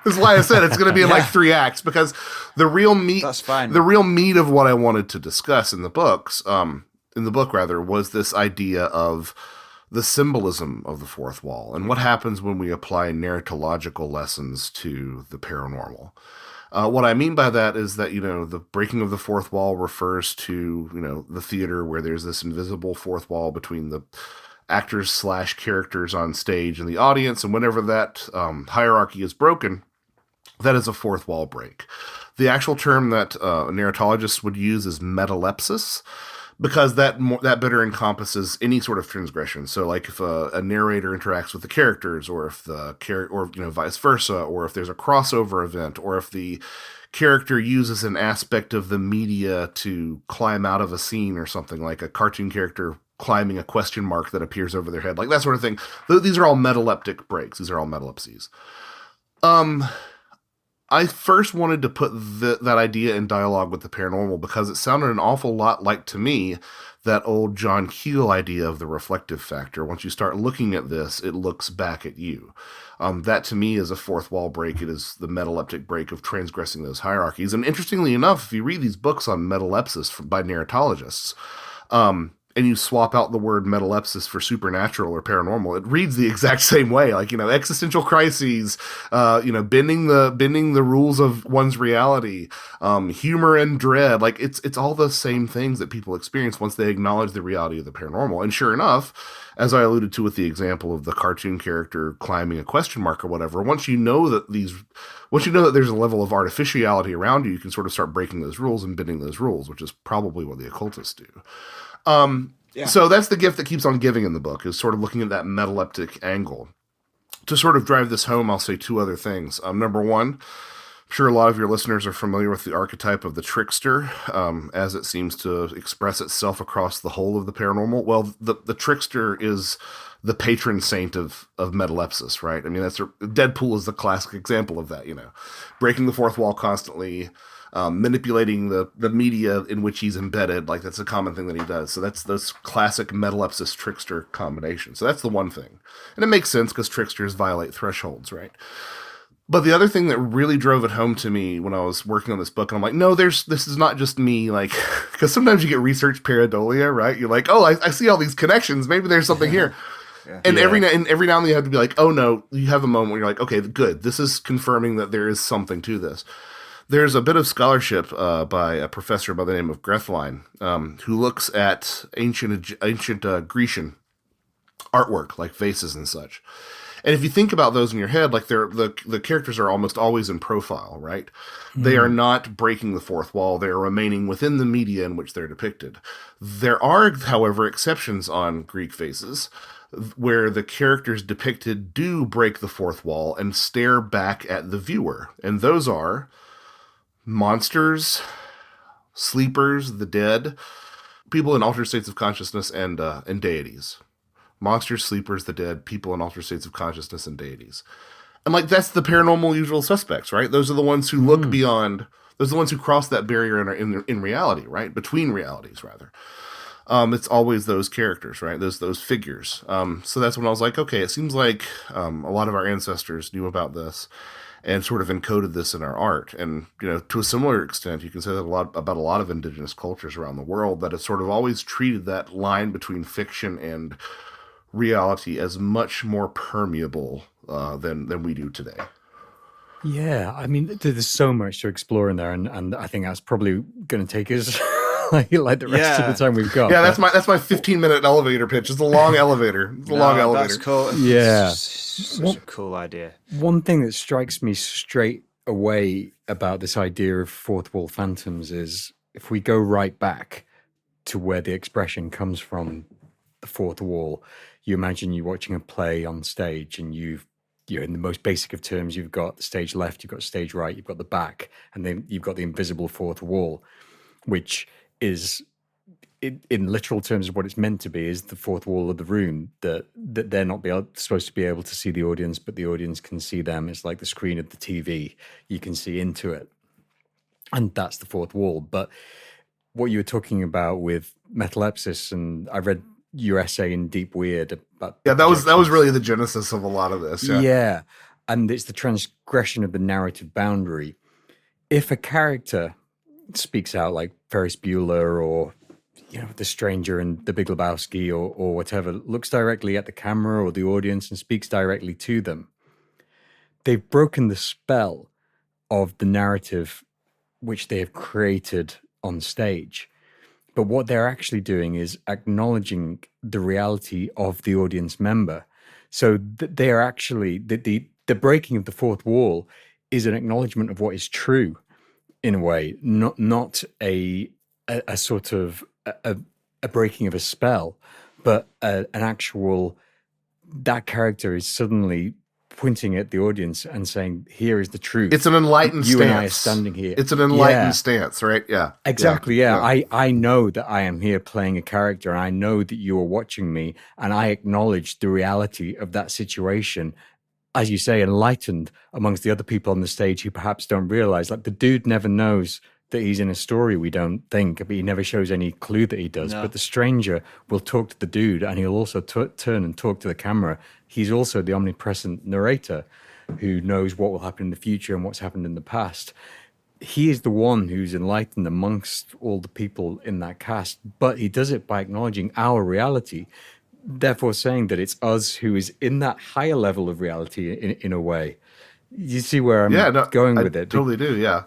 That's why I said it's going to be in like 3 acts, because the real meat, That's fine. the real meat of what I wanted to discuss in the book, was this idea of the symbolism of the fourth wall and what happens when we apply narratological lessons to the paranormal. What I mean by that is that, the breaking of the fourth wall refers to, the theater where there's this invisible fourth wall between the actors/characters on stage and the audience. And whenever that hierarchy is broken, that is a fourth wall break. The actual term that narratologists would use is metalepsis, because that better encompasses any sort of transgression. So, like if a narrator interacts with the characters, or if vice versa, or if there's a crossover event, or if the character uses an aspect of the media to climb out of a scene, or something like a cartoon character climbing a question mark that appears over their head, like that sort of thing. These are all metaleptic breaks. These are all metalepsies. I first wanted to put that idea in dialogue with the paranormal because it sounded an awful lot like, to me, that old John Keel idea of the reflective factor. Once you start looking at this, it looks back at you. That, to me, is a fourth wall break. It is the metaleptic break of transgressing those hierarchies. And interestingly enough, if you read these books on metalepsis by narratologists, and you swap out the word metalepsis for supernatural or paranormal, it reads the exact same way. Like, existential crises, bending the rules of one's reality, humor and dread. Like it's all the same things that people experience once they acknowledge the reality of the paranormal. And sure enough, as I alluded to with the example of the cartoon character climbing a question mark or whatever, once you know that there's a level of artificiality around you, you can sort of start breaking those rules and bending those rules, which is probably what the occultists do. So that's the gift that keeps on giving in the book, is sort of looking at that metaleptic angle. To sort of drive this home, I'll say 2 other things. Number one, I'm sure a lot of your listeners are familiar with the archetype of the trickster, as it seems to express itself across the whole of the paranormal. Well, the trickster is the patron saint of metalepsis, right? I mean, Deadpool is the classic example of that, breaking the fourth wall constantly, manipulating the media in which he's embedded. Like, that's a common thing that he does. So that's this classic metalepsis trickster combination. So that's the one thing. And it makes sense because tricksters violate thresholds, right? But the other thing that really drove it home to me when I was working on this book, and I'm like, no, this is not just me, like, because sometimes you get research pareidolia, right? You're like, oh, I see all these connections. Maybe there's something here. And every now and then you have to be like, oh no, you have a moment where you're like, okay, good. This is confirming that there is something to this. There's a bit of scholarship by a professor by the name of Grethlein, who looks at ancient Grecian artwork, like vases and such. And if you think about those in your head, like the characters are almost always in profile, right? Mm. They are not breaking the fourth wall. They are remaining within the media in which they're depicted. There are, however, exceptions on Greek vases where the characters depicted do break the fourth wall and stare back at the viewer. And those are monsters, sleepers, the dead, people in altered states of consciousness, and deities. Monsters, sleepers, the dead, people in altered states of consciousness, and deities. And like, that's the paranormal usual suspects, right? Those are the ones who look beyond, those are the ones who cross that barrier in reality, right? Between realities, rather. It's always those characters, right? Those figures. So that's when I was like, okay, it seems like a lot of our ancestors knew about this. and sort of encoded this in our art. And, to a similar extent, you can say that about a lot of indigenous cultures around the world, that it's sort of always treated that line between fiction and reality as much more permeable than we do today. Yeah, I mean, there's so much to explore in there, and I think that's probably going to take us like the rest of the time we've got. Yeah, that's my 15-minute elevator pitch. It's a long elevator. It's a long elevator. That's cool. Yeah, such a cool idea. One thing that strikes me straight away about this idea of fourth wall phantoms is if we go right back to where the expression comes from, the fourth wall. You imagine you're watching a play on stage, and you're in the most basic of terms, you've got the stage left, you've got stage right, you've got the back, and then you've got the invisible fourth wall, which is, in literal terms, of what it's meant to be, is the fourth wall of the room, that they're not supposed to be able to see the audience, but the audience can see them. It's like the screen of the TV. You can see into it. And that's the fourth wall. But what you were talking about with metalepsis, and I read your essay in Deep Weird about that was really the genesis of a lot of this. Yeah, and it's the transgression of the narrative boundary. If a character speaks out, like Ferris Bueller, or the stranger in The Big Lebowski, or whatever, looks directly at the camera or the audience and speaks directly to them, they've broken the spell of the narrative which they have created on stage. But what they're actually doing is acknowledging the reality of the audience member. So they are actually, the breaking of the fourth wall is an acknowledgement of what is true, in a way, not a sort of a breaking of a spell, but an actual, that character is suddenly pointing at the audience and saying, here is the truth. It's an enlightened stance. You and I are standing here. It's an enlightened stance, right? Yeah. Exactly, yeah. I know that I am here playing a character, and I know that you are watching me, and I acknowledge the reality of that situation. As you say, enlightened amongst the other people on the stage who perhaps don't realize, like the dude never knows that he's in a story, we don't think, but he never shows any clue that he does. No. But the stranger will talk to the dude, and he'll also turn and talk to the camera. He's also the omnipresent narrator who knows what will happen in the future and what's happened in the past. He is the one who's enlightened amongst all the people in that cast, but he does it by acknowledging our reality, therefore saying that it's us who is in that higher level of reality in a way. You see where I'm going with it? Totally do, yeah.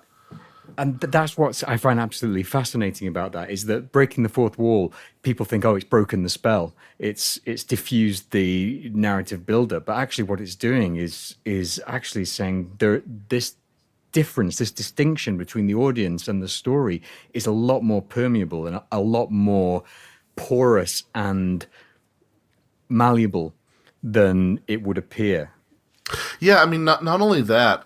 And that's what I find absolutely fascinating about that, is that breaking the fourth wall, people think, oh, it's broken the spell. It's diffused the narrative builder. But actually what it's doing is actually saying this difference, this distinction between the audience and the story is a lot more permeable and a lot more porous and malleable than it would appear. Yeah, I mean, not only that,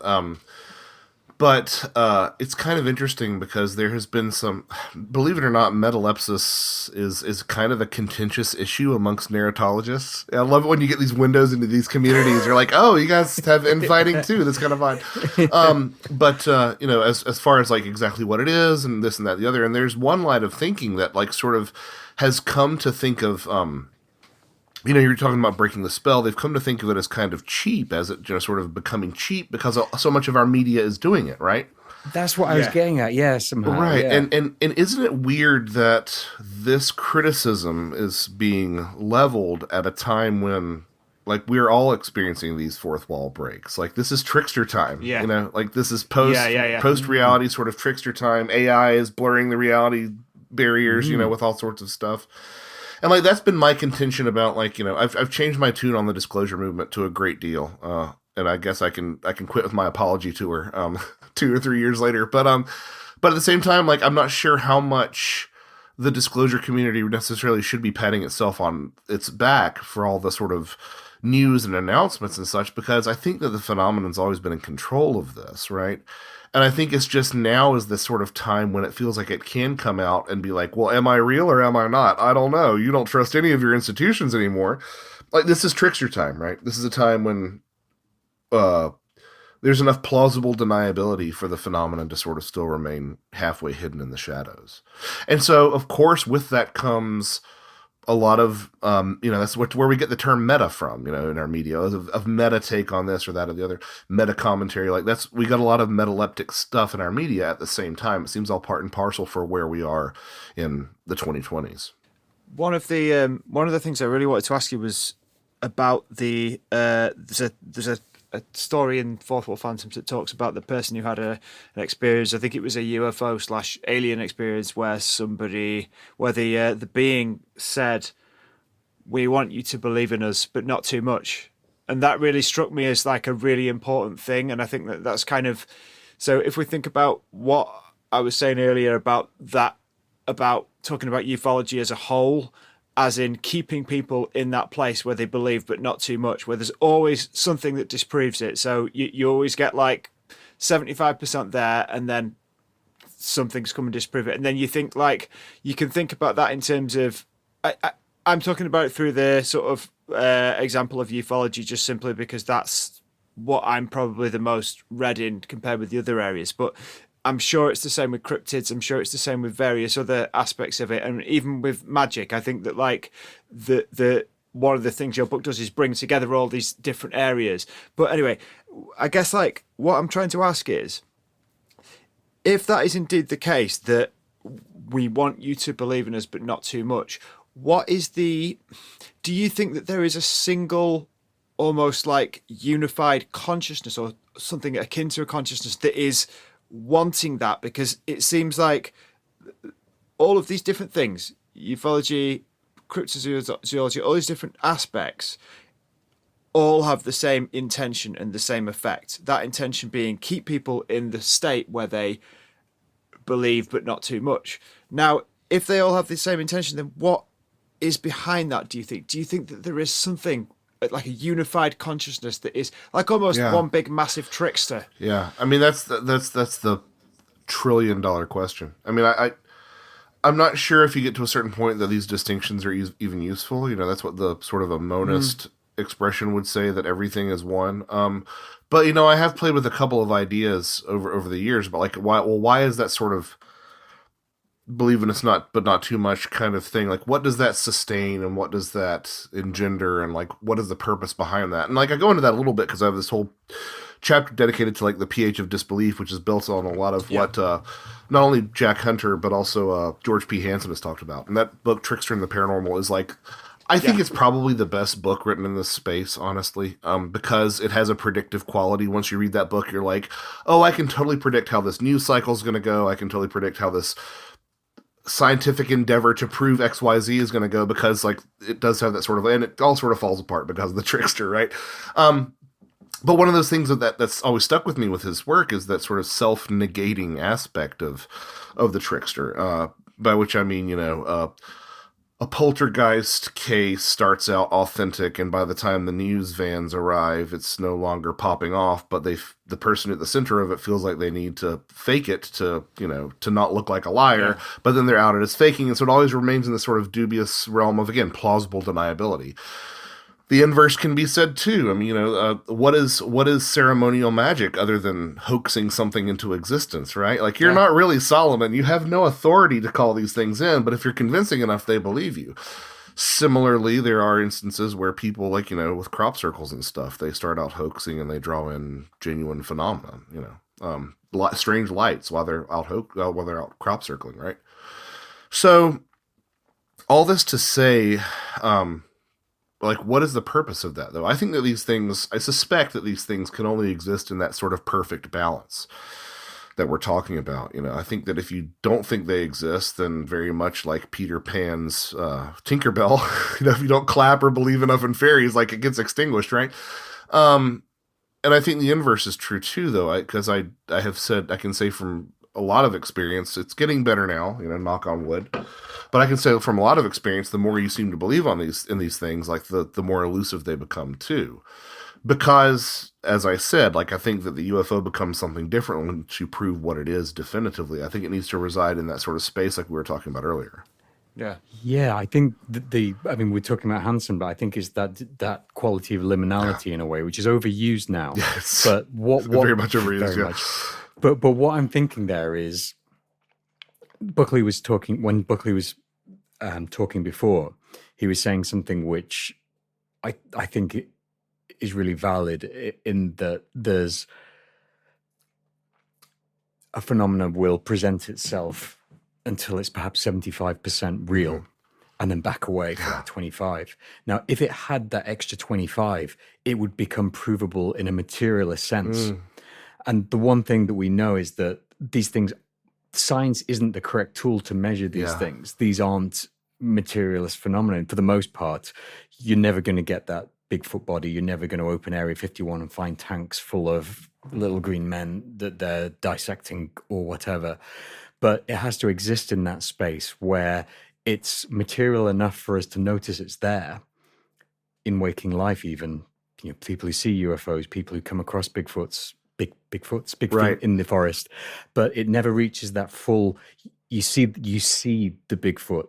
but it's kind of interesting because there has been some, believe it or not, metalepsis is kind of a contentious issue amongst narratologists. I love it when you get these windows into these communities. You're like, oh, you guys have infighting too. That's kind of fun. But as far as like exactly what it is and this and that and the other, and there's one line of thinking that like sort of has come to think of, you're talking about breaking the spell. They've come to think of it as kind of cheap, as it sort of becoming cheap because so much of our media is doing it, right? That's what I was getting at, somehow. Right, yeah. And isn't it weird that this criticism is being leveled at a time when, like, we're all experiencing these fourth wall breaks? Like, this is trickster time, like this is post-reality sort of trickster time. AI is blurring the reality barriers, with all sorts of stuff. And like that's been my contention about I've changed my tune on the disclosure movement to a great deal, and I guess I can quit with my apology tour 2 or 3 years later. But at the same time, like I'm not sure how much the disclosure community necessarily should be patting itself on its back for all the sort of news and announcements and such, because I think that the phenomenon's always been in control of this, right? And I think it's just now is the sort of time when it feels like it can come out and be like, well, am I real or am I not? I don't know. You don't trust any of your institutions anymore. Like, this is trickster time, right? This is a time when there's enough plausible deniability for the phenomenon to sort of still remain halfway hidden in the shadows. And so, of course, with that comes a lot of, that's where we get the term meta from, in our media, of meta take on this or that or the other, meta commentary. Like we got a lot of metaleptic stuff in our media at the same time. It seems all part and parcel for where we are in the 2020s. One of the things I really wanted to ask you was about there's a story in Fourth Wall Phantoms that talks about the person who had an experience. I think it was a UFO/alien experience where the being said, "We want you to believe in us, but not too much." And that really struck me as like a really important thing. And I think that's kind of, so if we think about what I was saying earlier about talking about ufology as a whole, as in keeping people in that place where they believe but not too much, where there's always something that disproves it. So you always get like 75% there, and then something's come and disprove it. And then you think like, you can think about that in terms of, I'm talking about it through the sort of example of ufology, just simply because that's what I'm probably the most read in compared with the other areas. But I'm sure it's the same with cryptids. I'm sure it's the same with various other aspects of it, and even with magic. I think that like the one of the things your book does is bring together all these different areas. But anyway, I guess like what I'm trying to ask is, if that is indeed the case, that we want you to believe in us but not too much, do you think that there is a single, almost like unified consciousness or something akin to a consciousness that is wanting that? Because it seems like all of these different things, ufology, cryptozoology, all these different aspects, all have the same intention and the same effect. That intention being keep people in the state where they believe but not too much. Now, if they all have the same intention, then what is behind that, do you think? Do you think that there is something like a unified consciousness that is like almost one big massive trickster? Yeah, I mean that's the $1 trillion question. I mean, I'm not sure if you get to a certain point that these distinctions are even useful. That's what the sort of a monist expression would say, that everything is one. But I have played with a couple of ideas over the years, but like why is that sort of believe in us but not too much kind of thing? Like, what does that sustain and what does that engender, and like what is the purpose behind that? And like I go into that a little bit because I have this whole chapter dedicated to like the pH of disbelief, which is built on a lot of what not only Jack Hunter but also George P. Hansen has talked about. And that book, Trickster and the Paranormal, is like, I think it's probably the best book written in this space, honestly, because it has a predictive quality. Once you read that book, you're like, oh, I can totally predict how this news cycle is going to go. I can totally predict how this scientific endeavor to prove XYZ is going to go, because like it does have that sort of, and it all sort of falls apart because of the trickster, right? But one of those things that's always stuck with me with his work is that sort of self-negating aspect of the trickster, by which I mean, a poltergeist case starts out authentic, and by the time the news vans arrive, it's no longer popping off, but the person at the center of it feels like they need to fake it to not look like a liar, but then they're outed as faking, and so it always remains in this sort of dubious realm of, again, plausible deniability. The inverse can be said too. I mean, what is ceremonial magic other than hoaxing something into existence, right? Like, you're not really Solomon. You have no authority to call these things in, but if you're convincing enough, they believe you. Similarly, there are instances where people, like, with crop circles and stuff, they start out hoaxing and they draw in genuine phenomena, strange lights while they're out crop circling, right? So, all this to say, like, what is the purpose of that, though? I suspect that these things can only exist in that sort of perfect balance that we're talking about. I think that if you don't think they exist, then very much like Peter Pan's Tinkerbell, if you don't clap or believe enough in fairies, like, it gets extinguished, right? And I think the inverse is true too, though, because I can say from a lot of experience, it's getting better now, knock on wood. But I can say from a lot of experience, the more you seem to believe in these things, like the more elusive they become too. Because, as I said, like, I think that the UFO becomes something different once you prove what it is definitively. I think it needs to reside in that sort of space like we were talking about earlier. Yeah, I think we're talking about Hansen, but I think it's that quality of liminality in a way, which is overused now. Yes. But what very much overused, very much. But what I'm thinking there is, Buckley was talking before, he was saying something which I think it is really valid, in that there's a phenomenon will present itself until it's perhaps 75% real, and then back away for that 25. Now, if it had that extra 25, it would become provable in a materialist sense. And the one thing that we know is that these things, science isn't the correct tool to measure these things. These aren't materialist phenomenon. For the most part, you're never going to get that Bigfoot body. You're never going to open Area 51 and find tanks full of little green men that they're dissecting or whatever. But it has to exist in that space where it's material enough for us to notice it's there in waking life. Even, you know, people who see UFOs, people who come across big feet in the forest, but it never reaches that full. You see the Bigfoot,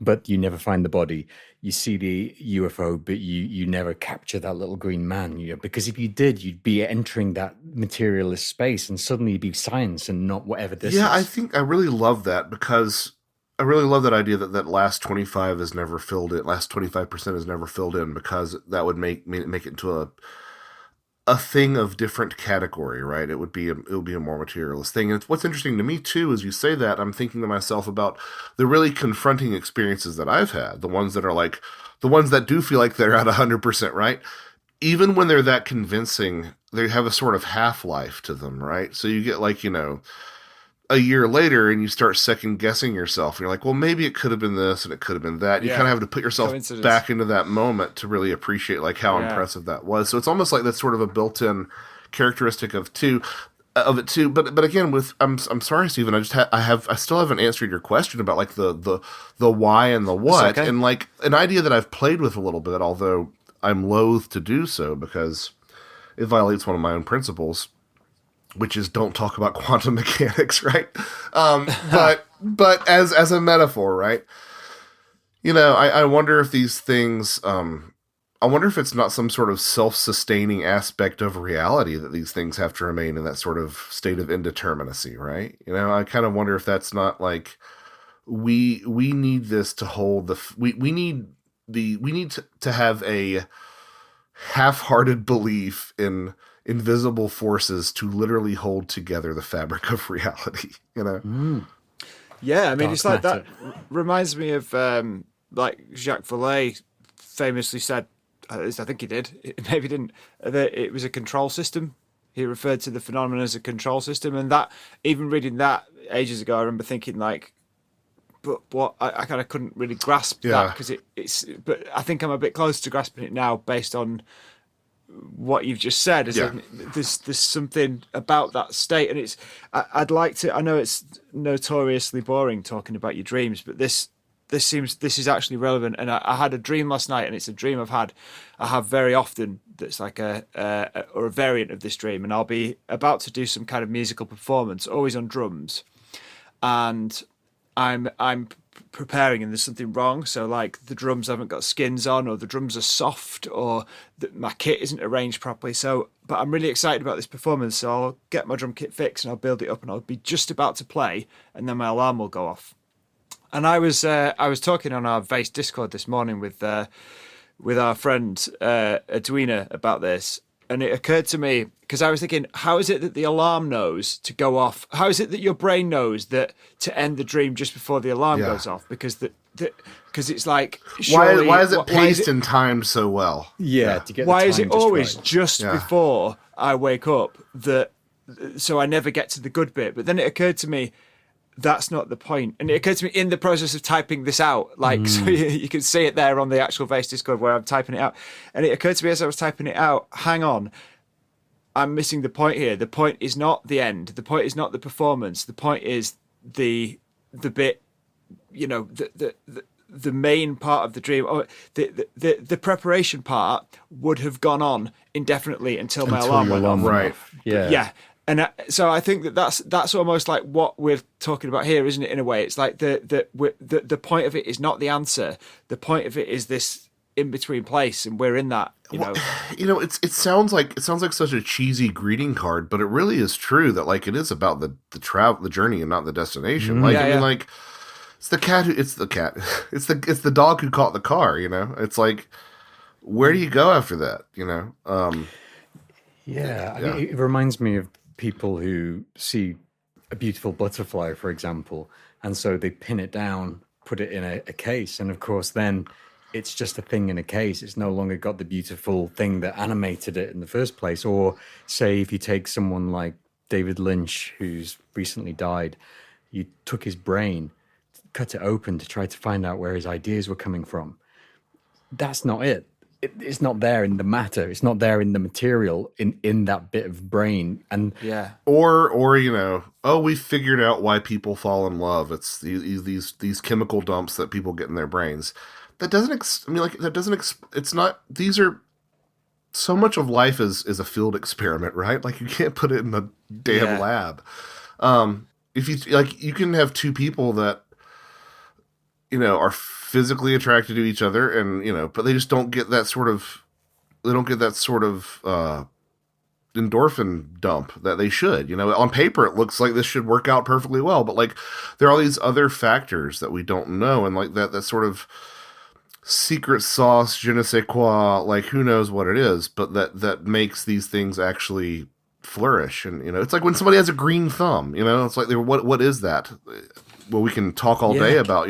but you never find the body. You see the UFO, but you never capture that little green man. You know, because if you did, you'd be entering that materialist space, and suddenly you'd be science and not whatever this is. Yeah, I think I really love that, because I really love that idea that last 25 is never filled in. Last 25% is never filled in, because that would make it into a thing of different category, right? It would be a more materialist thing. And what's interesting to me too, as you say that, I'm thinking to myself about the really confronting experiences that I've had, the ones that are like, the ones that do feel like they're at 100%, right? Even when they're that convincing, they have a sort of half-life to them, right? So you get like, you know, a year later and you start second guessing yourself. And you're like, well, maybe it could have been this and it could have been that. You kind of have to put yourself back into that moment to really appreciate like how impressive that was. So it's almost like that's sort of a built-in characteristic of it too. But again, I'm sorry, Stephen, I still haven't answered your question about like the why and the what. Okay. And like an idea that I've played with a little bit, although I'm loath to do so because it violates one of my own principles, which is don't talk about quantum mechanics, right? But as a metaphor, right? You know, I wonder if these things, I wonder if it's not some sort of self-sustaining aspect of reality that these things have to remain in that sort of state of indeterminacy, right? You know, I kind of wonder if that's not like we need this to hold we need to have a half-hearted belief in invisible forces to literally hold together the fabric of reality, you know? Yeah, I mean, it's like that reminds me of like Jacques Vallée famously said, at least I think he did, maybe didn't, that it was a control system. He referred to the phenomenon as a control system. And that, even reading that ages ago, I remember thinking like, but what, I kind of couldn't really grasp that because it's, but I think I'm a bit closer to grasping it now based on what you've just said. There's something about that state, and it's I'd like to. I know it's notoriously boring talking about your dreams, but this is actually relevant. And I had a dream last night, and it's a dream I have very often. That's like a variant of this dream, and I'll be about to do some kind of musical performance, always on drums, and I'm preparing and there's something wrong, so like the drums haven't got skins on, or the drums are soft, or my kit isn't arranged properly, but I'm really excited about this performance, so I'll get my drum kit fixed and I'll build it up and I'll be just about to play and then my alarm will go off. And I was talking on our VYS Discord this morning with our friend Edwina about this, and it occurred to me, because I was thinking, how is it that the alarm knows to go off? How is it that your brain knows that to end the dream just before the alarm goes off? Because it's like, surely, why is it paced and timed so well? Yeah, to get why the is time it always right. just before I wake up so I never get to the good bit? But then it occurred to me, that's not the point. And it occurred to me in the process of typing this out, like, so you can see it there on the actual VYS Discord where I'm typing it out. And it occurred to me as I was typing it out, hang on, I'm missing the point here. The point is not the end. The point is not the performance. The point is the bit, you know, the main part of the dream. Or the preparation part would have gone on indefinitely until my alarm went off. Right. Yeah. And so I think that's almost like what we're talking about here, isn't it? In a way, it's like the point of it is not the answer. The point of it is this in between place, and we're in that. It sounds like such a cheesy greeting card, but it really is true that like it is about the travel, the journey, and not the destination. Like It's the cat who. It's the cat. It's the dog who caught the car. You know. It's like, where do you go after that? You know. Yeah, I Yeah. mean, it reminds me of people who see a beautiful butterfly, for example, and so they pin it down, put it in a case, and of course, then it's just a thing in a case. It's no longer got the beautiful thing that animated it in the first place. Or, say, if you take someone like David Lynch, who's recently died, you took his brain, cut it open to try to find out where his ideas were coming from. That's not it. It's not there in the matter. It's not there in the material in that bit of brain. And Yeah. Or you know, oh, we figured out why people fall in love. It's these chemical dumps that people get in their brains. That doesn't. It's not. These are. So much of life is a field experiment, right? Like you can't put it in a damn lab. If you like, you can have two people that, you know, are physically attracted to each other, and you know, but they just don't get that sort of. They don't get that sort of endorphin dump that they should. You know, on paper it looks like this should work out perfectly well, but like there are all these other factors that we don't know, and like that sort of secret sauce, je ne sais quoi, like who knows what it is, but that makes these things actually flourish. And you know, it's like when somebody has a green thumb. You know, it's like what is that? Well, we can talk all day about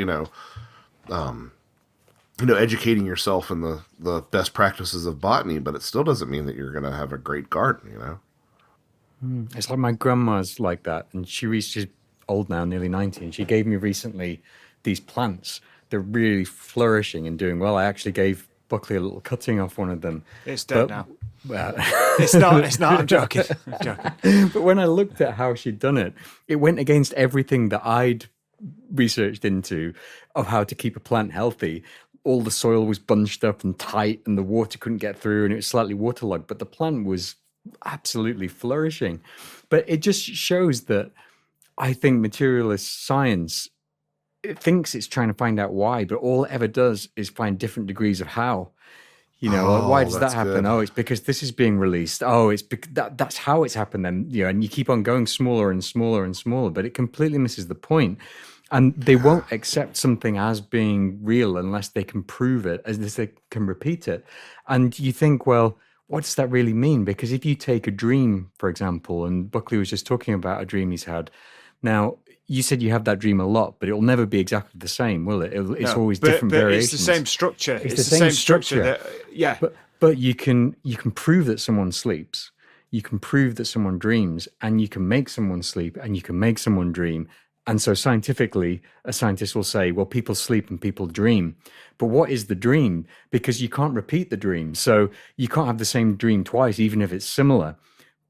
educating yourself in the best practices of botany, but it still doesn't mean that you're going to have a great garden. You know, it's like my grandma's like that, and she's old now, nearly 90, and she gave me recently these plants. They're really flourishing and doing well. I actually gave Buckley a little cutting off one of them. It's dead now. Well, It's not. I'm joking. I'm joking. but when I looked at how she'd done it, it went against everything that I'd researched into of how to keep a plant healthy. All the soil was bunched up and tight, and the water couldn't get through, and it was slightly waterlogged, but the plant was absolutely flourishing. But it just shows that I think materialist science, it thinks it's trying to find out why, but all it ever does is find different degrees of how. You know, like, why does that that's happen? good. Oh, it's because this is being released. Oh, it's that's how it's happened then. You know, and you keep on going smaller and smaller and smaller, but it completely misses the point. And they won't accept something as being real unless they can prove it, as they can repeat it. And you think, well, what does that really mean? Because if you take a dream, for example, and Buckley was just talking about a dream he's had. Now, you said you have that dream a lot, but it'll never be exactly the same, will it? It's always different variations. It's the same structure. It's the same structure. Yeah. But you can prove that someone sleeps. You can prove that someone dreams, and you can make someone sleep, and you can make someone dream. And so scientifically, a scientist will say, well, people sleep and people dream. But what is the dream? Because you can't repeat the dream. So you can't have the same dream twice, even if it's similar.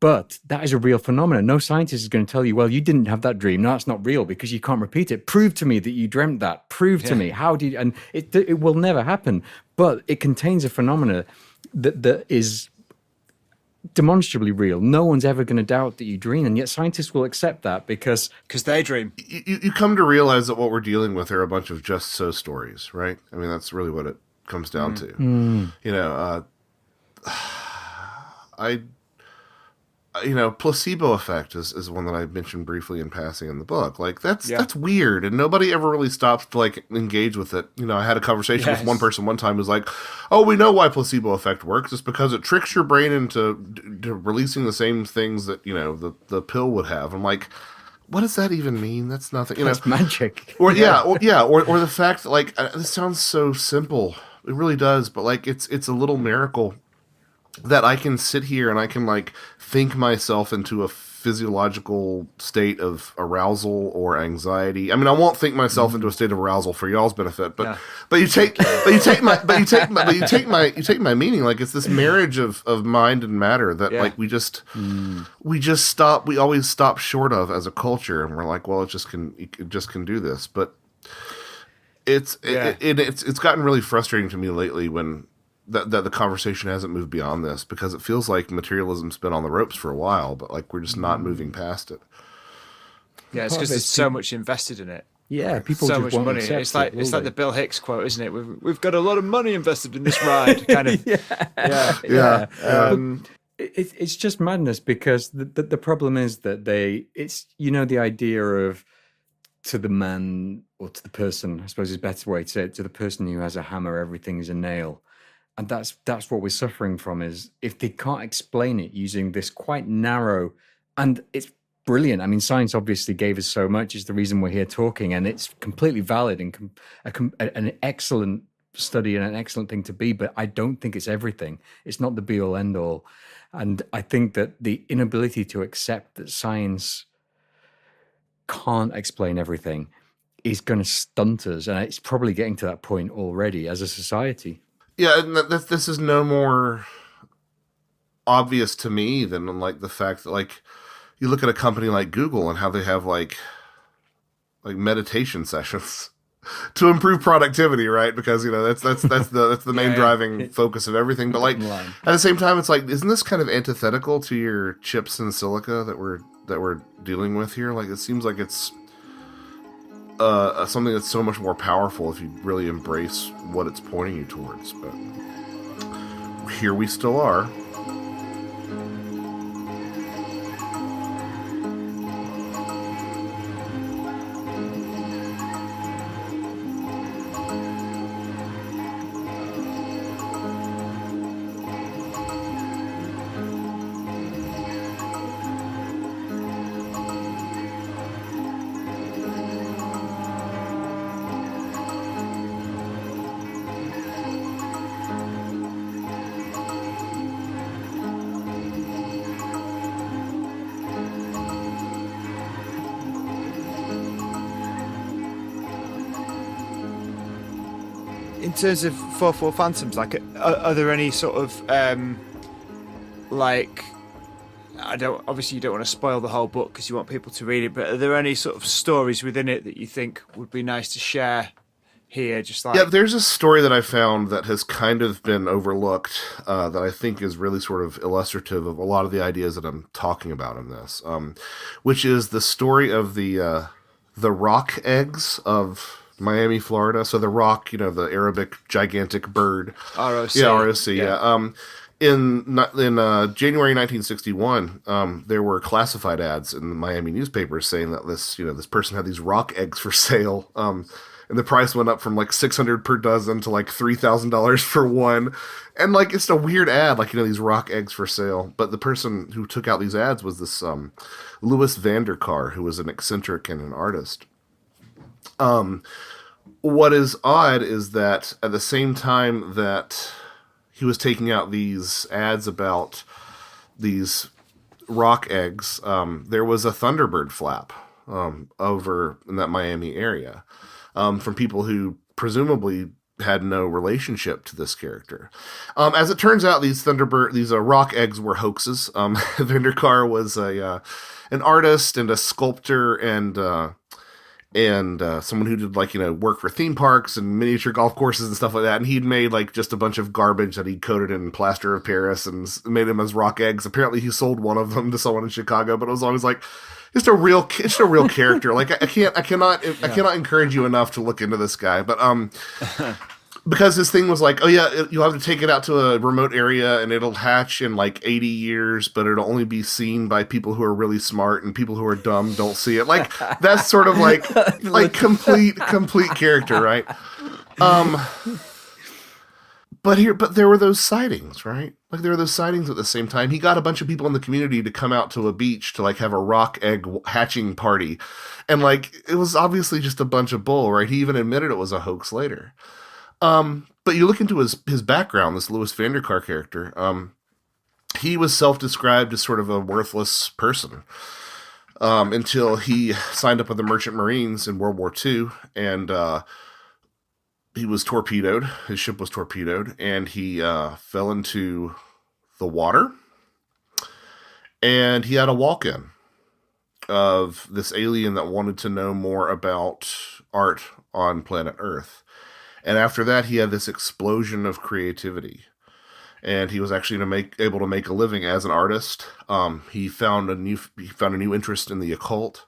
But that is a real phenomenon. No scientist is going to tell you, well, you didn't have that dream. No, that's not real because you can't repeat it. Prove to me that you dreamt that. Prove to me. How did you? And it will never happen. But it contains a phenomena that is demonstrably real. No one's ever going to doubt that you dream. And yet scientists will accept that because they dream. You come to realize that what we're dealing with are a bunch of just so stories, right? I mean, that's really what it comes down to. You know, placebo effect is one that I mentioned briefly in passing in the book. Like that's weird, and nobody ever really stops to like engage with it. You know, I had a conversation with one person one time who's like, "Oh, we know why placebo effect works. It's because it tricks your brain into releasing the same things that the pill would have." I'm like, what does that even mean? That's nothing. You know, that's magic. Or or the fact that, like, this sounds so simple. It really does, but like it's a little miracle that I can sit here and I can like think myself into a physiological state of arousal or anxiety. I mean, I won't think myself into a state of arousal for y'all's benefit, but you take my meaning. Like, it's this marriage of mind and matter that like we always stop short of as a culture, and we're like, well, it just can do this, but it's gotten really frustrating to me lately when that the conversation hasn't moved beyond this, because it feels like materialism's been on the ropes for a while, but like we're just not moving past it. Yeah, it's because there's so much invested in it. Yeah, people so just much won't money. accept It's like it, the Bill Hicks quote, isn't it? We've got a lot of money invested in this ride, kind of. It's just madness, because the problem is that it's the idea of to the man, or to the person, I suppose is a better way to say it, to the person who has a hammer, everything is a nail. And that's what we're suffering from, is if they can't explain it using this quite narrow, and it's brilliant. I mean, science obviously gave us so much. It's the reason we're here talking, and it's completely valid and an excellent study and an excellent thing to be. But I don't think it's everything. It's not the be all end all. And I think that the inability to accept that science can't explain everything is going to stunt us, and it's probably getting to that point already as a society. Yeah, and this is no more obvious to me than like the fact that like you look at a company like Google and how they have like meditation sessions to improve productivity, right? Because that's the main driving focus of everything. But like at the same time, it's like, isn't this kind of antithetical to your chips and silica that we're dealing with here? Like, it seems like it's something that's so much more powerful if you really embrace what it's pointing you towards. But here we still are. In terms of 4-4 Phantoms, like, are there any sort of like, obviously you don't want to spoil the whole book because you want people to read it, but are there any sort of stories within it that you think would be nice to share here? Just like, yeah, there's a story that I found that has kind of been overlooked that I think is really sort of illustrative of a lot of the ideas that I'm talking about in this, which is the story of the rock eggs of Miami, Florida. So the rock, the Arabic gigantic bird. ROC. Yeah, ROC, yeah. In January 1961, there were classified ads in the Miami newspapers saying that this person had these rock eggs for sale. And the price went up from like $600 per dozen to like $3,000 for one. And like, it's a weird ad, like, these rock eggs for sale. But the person who took out these ads was this Louis Vanderkar, who was an eccentric and an artist. What is odd is that at the same time that he was taking out these ads about these rock eggs, there was a Thunderbird flap over in that Miami area from people who presumably had no relationship to this character. As it turns out, these rock eggs were hoaxes. Vanderkar was an artist and a sculptor and someone who did work for theme parks and miniature golf courses and stuff like that. And he'd made like just a bunch of garbage that he coated in plaster of Paris and made them as rock eggs. Apparently he sold one of them to someone in Chicago, but it was always like, just a real character. Like I cannot encourage you enough to look into this guy. But because his thing was like, oh yeah, you'll have to take it out to a remote area and it'll hatch in like 80 years, but it'll only be seen by people who are really smart, and people who are dumb don't see it. Like, that's sort of like complete character, right? But there were those sightings, right? Like, there were those sightings at the same time. He got a bunch of people in the community to come out to a beach to like have a rock egg hatching party. And like, it was obviously just a bunch of bull, right? He even admitted it was a hoax later. But you look into his background, this Louis Vanderkar character, he was self-described as sort of a worthless person until he signed up with the Merchant Marines in World War II, and he was torpedoed. His ship was torpedoed, and he fell into the water, and he had a walk-in of this alien that wanted to know more about art on planet Earth. And after that, he had this explosion of creativity, and he was actually able to make a living as an artist. He found a new interest in the occult,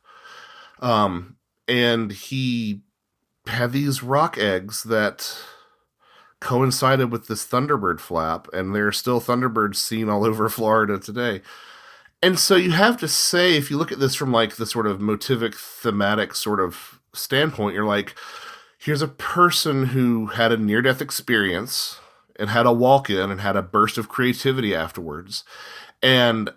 and he had these rock eggs that coincided with this Thunderbird flap, and there are still Thunderbirds seen all over Florida today. And so you have to say, if you look at this from like the sort of motivic, thematic sort of standpoint, you're like, here's a person who had a near-death experience and had a walk-in and had a burst of creativity afterwards. And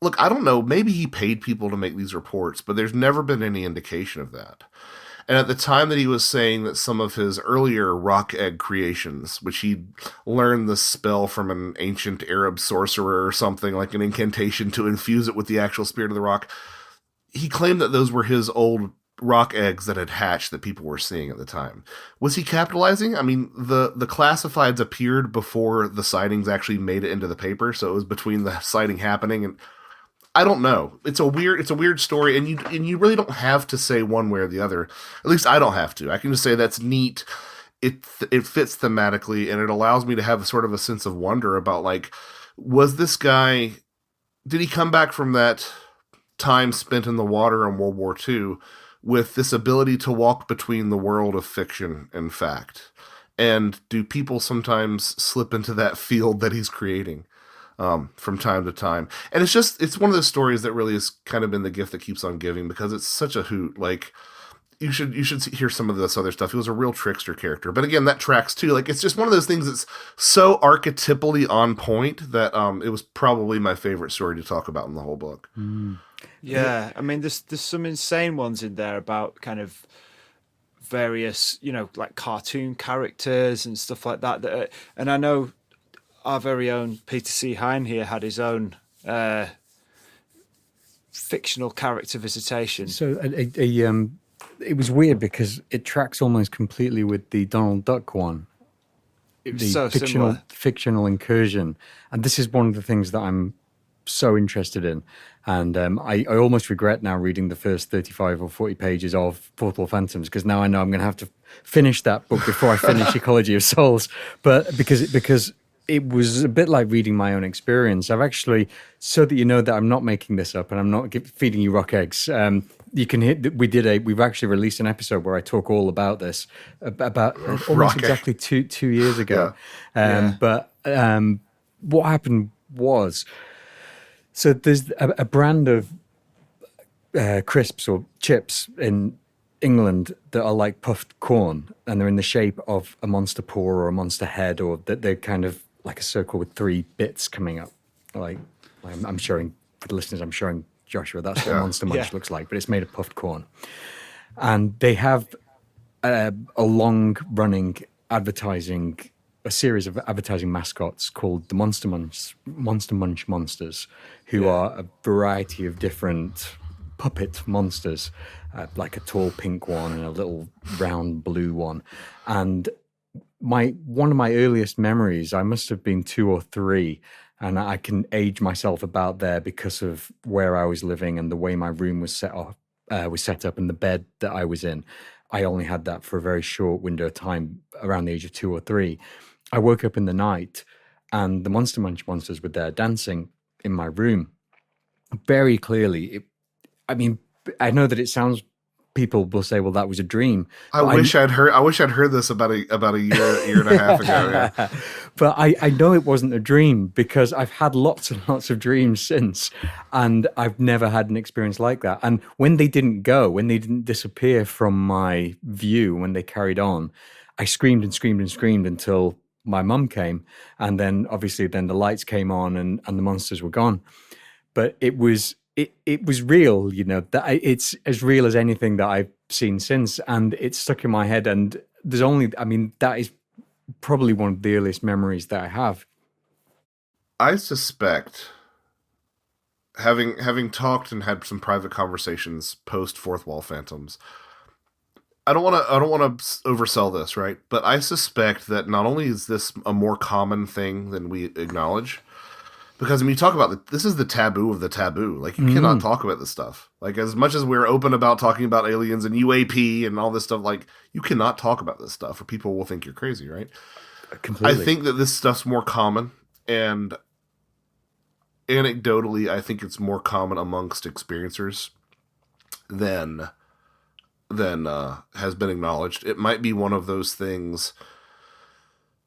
look, I don't know, maybe he paid people to make these reports, but there's never been any indication of that. And at the time that he was saying that some of his earlier rock egg creations, which he learned the spell from an ancient Arab sorcerer or something, like an incantation to infuse it with the actual spirit of the rock, he claimed that those were his old rock eggs that had hatched that people were seeing at the time. Was he capitalizing? I mean, the classifieds appeared before the sightings actually made it into the paper, so it was between the sighting happening and I don't know. It's a weird story, and you really don't have to say one way or the other. At least I don't have to. I can just say that's neat. It fits thematically, and it allows me to have sort of a sense of wonder about, like, was this guy, did he come back from that time spent in the water in World War II with this ability to walk between the world of fiction and fact? And do people sometimes slip into that field that he's creating? From time to time. And it's one of those stories that really has kind of been the gift that keeps on giving, because it's such a hoot. Like, you should hear some of this other stuff. He was a real trickster character. But again, that tracks too. Like, it's just one of those things that's so archetypally on point that it was probably my favorite story to talk about in the whole book. Yeah. I mean, there's some insane ones in there about kind of various, like cartoon characters and stuff like that. And I know our very own Peter C. Hine here had his own fictional character visitation. So it was weird because it tracks almost completely with the Donald Duck one. It was so similar. Fictional incursion. And this is one of the things that I'm so interested in. And I almost regret now reading the first 35 or 40 pages of Portal Phantoms, because now I know I'm going to have to finish that book before I finish Ecology of Souls. But because it was a bit like reading my own experience. I've actually, so that you know that I'm not making this up and I'm not feeding you rock eggs. You can hear we've actually released an episode where I talk all about this about almost exactly two years ago. But what happened was, so there's a brand of crisps or chips in England that are like puffed corn, and they're in the shape of a monster paw or a monster head, or that they're kind of like a circle with three bits coming up. Like I'm showing for the listeners, I'm showing Joshua, that's what Monster Munch looks like, but it's made of puffed corn. And they have a long-running a series of advertising mascots called the Monster Munch Monsters, who are a variety of different puppet monsters, like a tall pink one and a little round blue one. And one of my earliest memories, I must have been 2 or 3, and I can age myself about there because of where I was living and the way my room was set up and the bed that I was in. I only had that for a very short window of time, around the age of 2 or 3. I woke up in the night and the Monster Munch monsters were there dancing in my room. Very clearly. I know that it sounds, people will say, well, that was a dream. I wish I'd heard this about a year and a half ago. Yeah. But I know it wasn't a dream, because I've had lots and lots of dreams since, and I've never had an experience like that. And when they didn't disappear from my view, when they carried on, I screamed and screamed and screamed until my mum came, and then obviously the lights came on and the monsters were gone. But it was real, that it's as real as anything that I've seen since, and it's stuck in my head. And that is probably one of the earliest memories that I have. I suspect, having talked and had some private conversations post Fourth Wall Phantoms, I don't want to oversell this, right? But I suspect that not only is this a more common thing than we acknowledge, because you talk about this is the taboo of the taboo. Like, you cannot talk about this stuff. Like, as much as we're open about talking about aliens and UAP and all this stuff, like, you cannot talk about this stuff or people will think you're crazy, right? Completely. I think that this stuff's more common, and anecdotally, I think it's more common amongst experiencers than has been acknowledged. It might be one of those things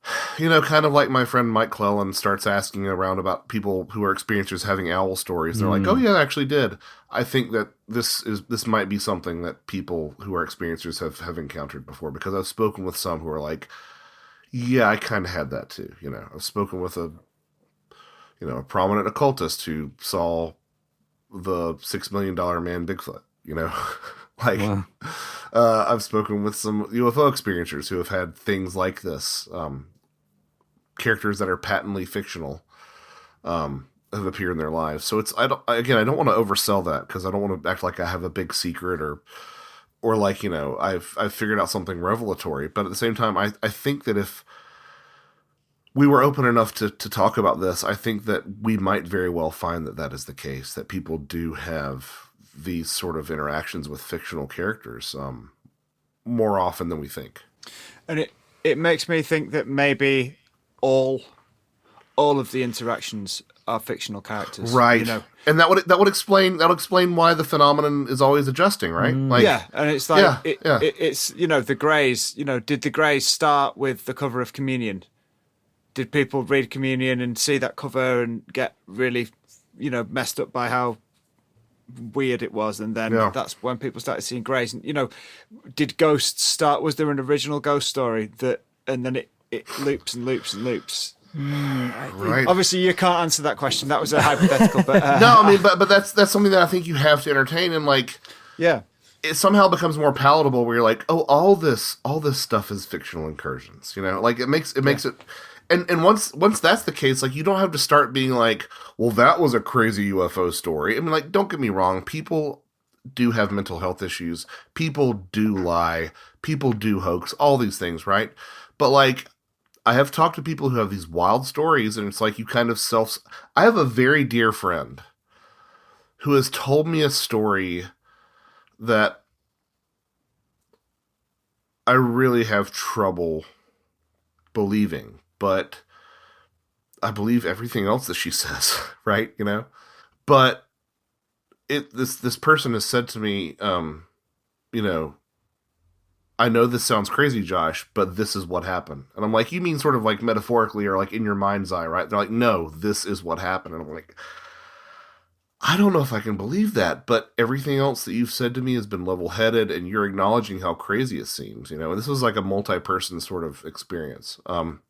kind of like my friend Mike Clellan starts asking around about people who are experiencers having owl stories. They're like, "Oh yeah, I actually did." I think that this might be something that people who are experiencers have encountered before, because I've spoken with some who are like, "Yeah, I kind of had that too." I've spoken with a prominent occultist who saw the $6 million man Bigfoot. Like, Wow. I've spoken with some UFO experiencers who have had things like this. Characters that are patently fictional have appeared in their lives. So I don't want to oversell that, because I don't want to act like I have a big secret or like, I've figured out something revelatory. But at the same time, I think that if we were open enough to talk about this, I think that we might very well find that is the case, that people do have these sort of interactions with fictional characters more often than we think. And it makes me think that maybe all of the interactions are fictional characters, right? And that would explain why the phenomenon is always adjusting, right? Like, yeah, and it's like it's the Greys. Did the Greys start with the cover of Communion? Did people read Communion and see that cover and get really messed up by how weird it was, and then that's when people started seeing Greys? And did ghosts start? Was there an original ghost story and then it loops and loops and loops? Right. Obviously, you can't answer that question. That was a hypothetical, but no, I mean, but that's something that I think you have to entertain, and like, yeah, it somehow becomes more palatable where you're like, oh, all this stuff is fictional incursions. Like it makes it. And once that's the case, like, you don't have to start being like, well, that was a crazy UFO story. I mean, like, don't get me wrong, people do have mental health issues. People do lie. People do hoax. All these things, right? But like, I have talked to people who have these wild stories, and it's like you kind of I have a very dear friend who has told me a story that I really have trouble believing, but I believe everything else that she says, right? But this person has said to me, I know this sounds crazy, Josh, but this is what happened. And I'm like, you mean sort of like metaphorically or like in your mind's eye, right? They're like, no, this is what happened. And I'm like, I don't know if I can believe that, but everything else that you've said to me has been level-headed, and you're acknowledging how crazy it seems. And this was like a multi-person sort of experience. And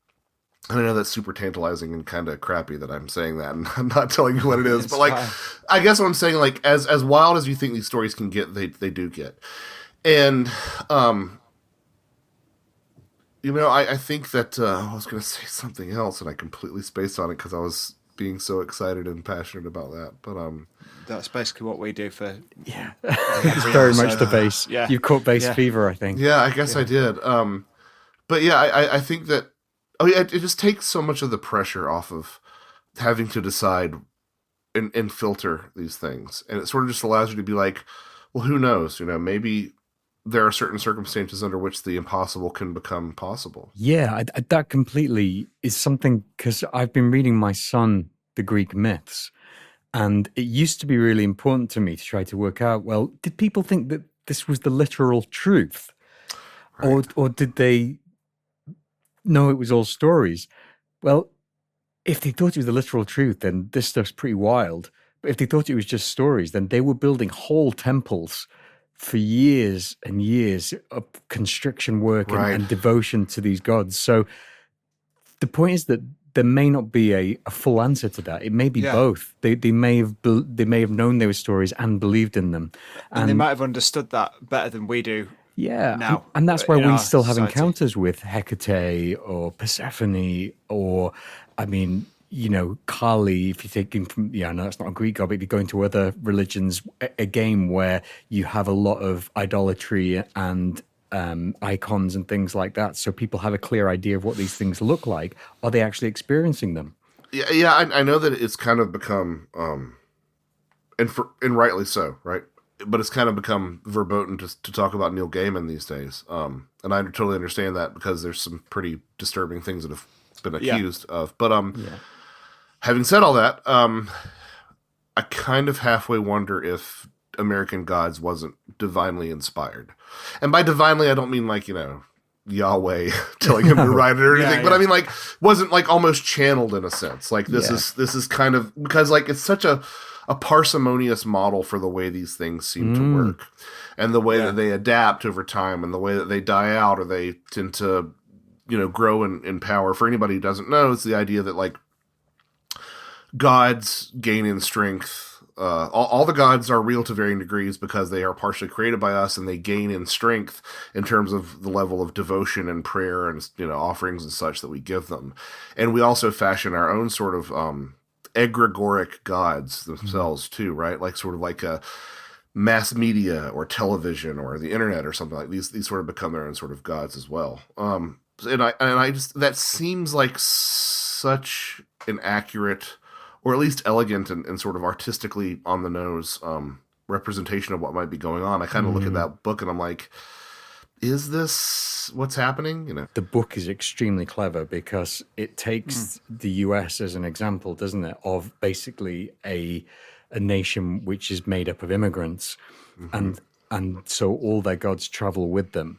I know that's super tantalizing and kind of crappy that I'm saying that, and I'm not telling you what it is. But like, fine. I guess what I'm saying, like, as wild as you think these stories can get, they do get. And, I think that I was going to say something else, and I completely spaced on it because I was being so excited and passionate about that. But that's basically what we do for it's very much the bass. Yeah, you've caught bass fever, I think. Yeah, I guess I did. But yeah, I think that it just takes so much of the pressure off of having to decide and filter these things, and it sort of just allows you to be like, well, who knows? Maybe there are certain circumstances under which the impossible can become possible. Yeah, that completely is something, because I've been reading my son the Greek myths, and it used to be really important to me to try to work out, well, did people think that this was the literal truth? Right. Or did they know it was all stories? Well, if they thought it was the literal truth, then this stuff's pretty wild. But if they thought it was just stories, then they were building whole temples for years and years of constriction work and devotion to these gods. So the point is that there may not be a full answer to that. It may be both. They may have known they were stories and believed in them, and they might have understood that better than we do. Yeah, now, and that's why we still have society. Encounters with Hecate or Persephone, or Kali. If you're taking from, no, that's not a Greek god, but if you go into other religions, a game where you have a lot of idolatry and icons and things like that, so people have a clear idea of what these things look like. Are they actually experiencing them? Yeah, I know that it's kind of become, and rightly so, right? But it's kind of become verboten to talk about Neil Gaiman these days. And I totally understand that, because there's some pretty disturbing things that have been accused of. But having said all that, I kind of halfway wonder if American Gods wasn't divinely inspired. And by divinely, I don't mean like, Yahweh telling him to write it or anything, Yeah, but yeah. I mean, like, wasn't like almost channeled in a sense. Like this is kind of, because like it's such a parsimonious model for the way these things seem to work, and the way that they adapt over time, and the way that they die out or they tend to, grow in power. For anybody who doesn't know, it's the idea that like gods gain in strength. All the gods are real to varying degrees because they are partially created by us, and they gain in strength in terms of the level of devotion and prayer and offerings and such that we give them. And we also fashion our own sort of egregoric gods themselves too, right? Like sort of like a mass media or television or the internet or something like these sort of become their own sort of gods as well. And I just, that seems like such an accurate, or at least elegant and sort of artistically on the nose representation of what might be going on. I kind of look at that book and I'm like, is this what's happening? The book is extremely clever because it takes the US as an example, doesn't it, of basically a nation which is made up of immigrants, and so all their gods travel with them,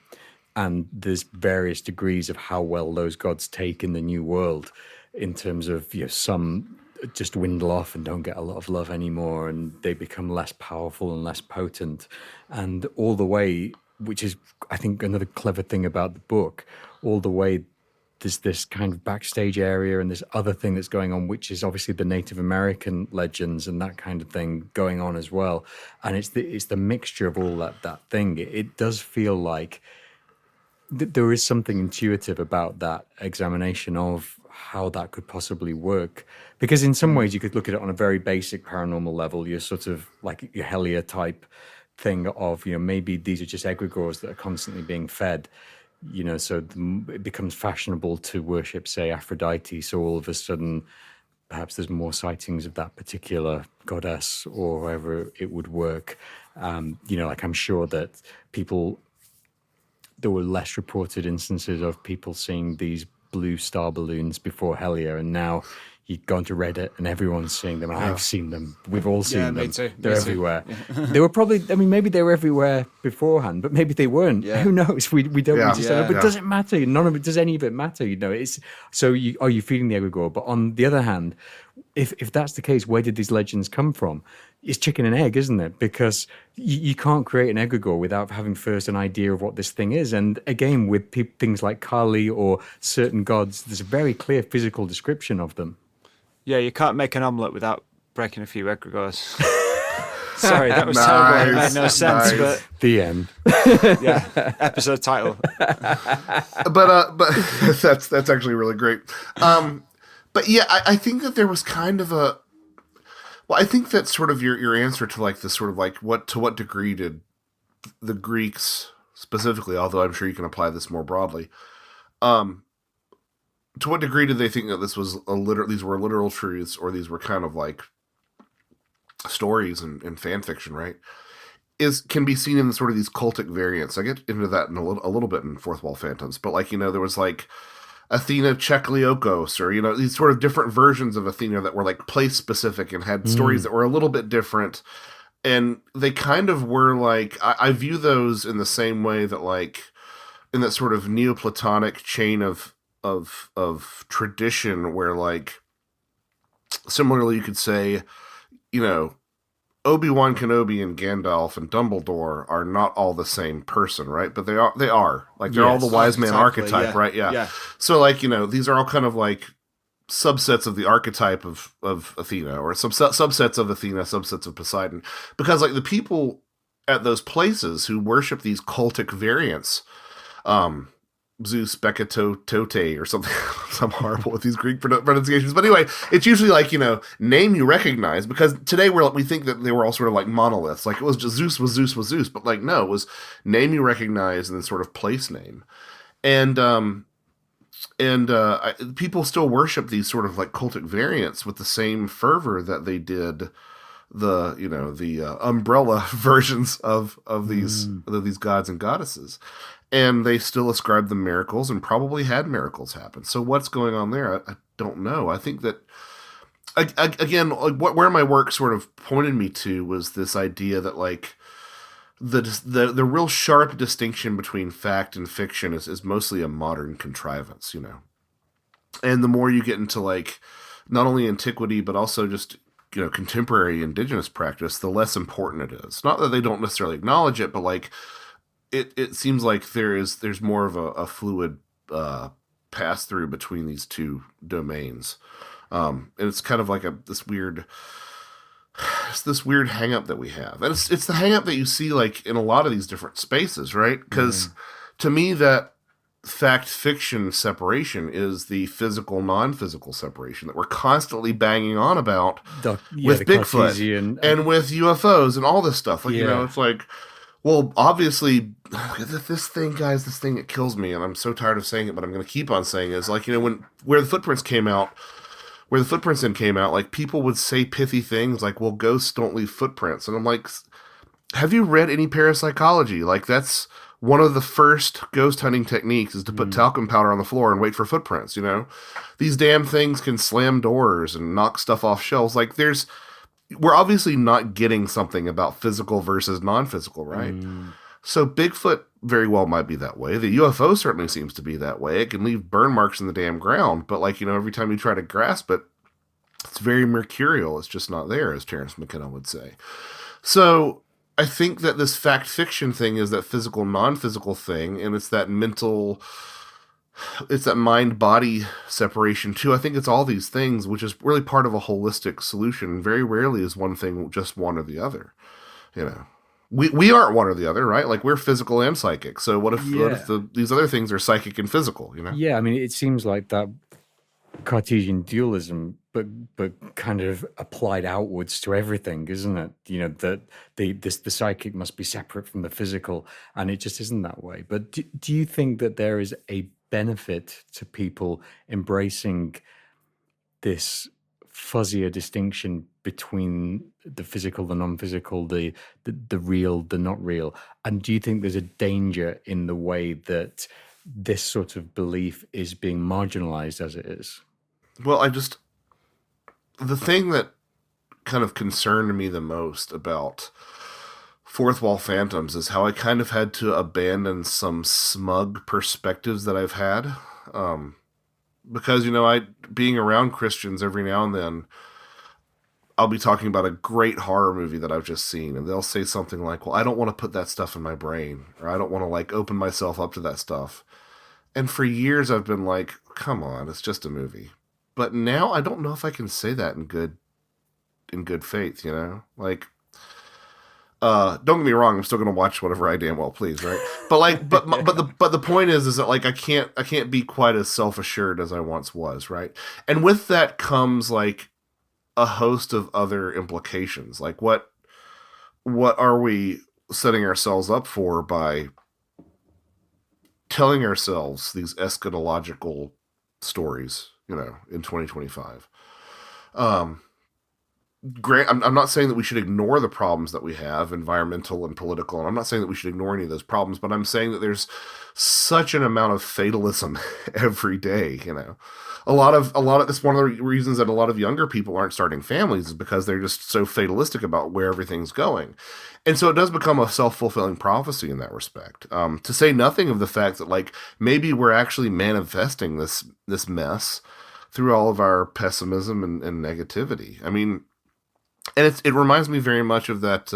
and there's various degrees of how well those gods take in the new world, in terms of some just dwindle off and don't get a lot of love anymore, and they become less powerful and less potent, and all the way, which is I think another clever thing about the book, all the way there's this kind of backstage area and this other thing that's going on, which is obviously the Native American legends and that kind of thing going on as well, and it's the mixture of all that thing. It does feel like there is something intuitive about that examination of how that could possibly work, because in some ways you could look at it on a very basic paranormal level. You're sort of like your Helia type thing of maybe these are just egregores that are constantly being fed, so it becomes fashionable to worship, say, Aphrodite, so all of a sudden perhaps there's more sightings of that particular goddess or however it would work. Like I'm sure that there were less reported instances of people seeing these blue star balloons before Helia, and now you go onto Reddit and everyone's seeing them. And I've seen them. We've all seen them. Me too. They're everywhere. They were probably, maybe they were everywhere beforehand, but maybe they weren't. Yeah. Who knows? We don't really just know. But Yeah. does it matter? None of it, does any of it matter? It's so are you feeding the egregore? But on the other hand, if that's the case, where did these legends come from? It's chicken and egg, isn't it? Because you can't create an egregore without having first an idea of what this thing is. And again, with things like Kali or certain gods, there's a very clear physical description of them. Yeah, you can't make an omelette without breaking a few egregores. Sorry, that was terrible. It made no sense, but The end. yeah, episode title. But that's actually really great. But yeah, I think that there was kind of a, well, I think that's sort of your answer to like this sort of like what degree did the Greeks specifically, although I'm sure you can apply this more broadly, to what degree did they think that this was these were literal truths, or these were kind of like stories and fan fiction, right? Can be seen in sort of these cultic variants. I get into that in a little bit in Fourth Wall Phantoms, but like there was like Athena Chekliokos, or these sort of different versions of Athena that were like place specific and had stories that were a little bit different, and they kind of were like, I view those in the same way that like in that sort of Neoplatonic chain of tradition, where like similarly you could say, Obi-Wan Kenobi and Gandalf and Dumbledore are not all the same person, right? But they are. Like, they're all the wise man archetype, right? Yeah. So, like, these are all kind of like subsets of the archetype of Athena, or subsets of Athena, subsets of Poseidon. Because, like, the people at those places who worship these cultic variants, Zeus Bekatote or something. I'm horrible with these Greek pronunciations, but anyway, it's usually like name you recognize, because today we think that they were all sort of like monoliths, like it was just Zeus was Zeus, but like no, it was name you recognize and then sort of place name, and people still worship these sort of like cultic variants with the same fervor that they did the umbrella versions of these gods and goddesses. And they still ascribe them miracles and probably had miracles happen. So what's going on there? I don't know. I think that, again, like where my work sort of pointed me to was this idea that like the real sharp distinction between fact and fiction is mostly a modern contrivance, And the more you get into like not only antiquity but also just contemporary indigenous practice, the less important it is. Not that they don't necessarily acknowledge it, but like it seems like there's more of a fluid pass through between these two domains, and it's kind of like this weird hang up that we have, and it's the hang up that you see like in a lot of these different spaces, right? Because to me that fact fiction separation is the physical non-physical separation that we're constantly banging on about with Bigfoot and with UFOs and all this stuff. Like it's like, well, obviously this thing that kills me, and I'm so tired of saying it, but I'm going to keep on saying it, is like where the footprints came out, like people would say pithy things like, well, ghosts don't leave footprints, and I'm like, have you read any parapsychology? Like that's one of the first ghost hunting techniques is to put talcum powder on the floor and wait for footprints, These damn things can slam doors and knock stuff off shelves. Like we're obviously not getting something about physical versus non-physical, right? So Bigfoot very well might be that way. The UFO certainly seems to be that way. It can leave burn marks in the damn ground, but like, every time you try to grasp it, it's very mercurial. It's just not there, as Terence McKenna would say. So I think that this fact fiction thing is that physical, non-physical thing, and it's that mind body separation too. I think it's all these things, which is really part of a holistic solution. Very rarely is one thing just one or the other. We aren't one or the other, right? Like we're physical and psychic. So what if these other things are psychic and physical? Yeah, I mean, it seems like that Cartesian dualism, but kind of applied outwards to everything, isn't it? That the psychic must be separate from the physical, and it just isn't that way. But do you think that there is a benefit to people embracing this fuzzier distinction between the physical, the non-physical, the real, the not real? And do you think there's a danger in the way that this sort of belief is being marginalized as it is? Well, the thing that kind of concerned me the most about Fourth Wall Phantoms is how I kind of had to abandon some smug perspectives that I've had. Because, being around Christians every now and then, I'll be talking about a great horror movie that I've just seen, and they'll say something like, well, I don't want to put that stuff in my brain, or I don't want to like open myself up to that stuff. And for years I've been like, come on, it's just a movie. But now I don't know if I can say that in good faith, Like, don't get me wrong, I'm still going to watch whatever I damn well please, right? But like, but the point is that like I can't be quite as self-assured as I once was, right? And with that comes like a host of other implications. Like what are we setting ourselves up for by telling ourselves these eschatological stories, in 2025? Great. I'm not saying that we should ignore the problems that we have, environmental and political, and I'm not saying that we should ignore any of those problems, but I'm saying that there's such an amount of fatalism every day, A lot of that's one of the reasons that a lot of younger people aren't starting families, is because they're just so fatalistic about where everything's going. And so it does become a self-fulfilling prophecy in that respect. To say nothing of the fact that like maybe we're actually manifesting this mess through all of our pessimism and negativity. I mean, and it reminds me very much of that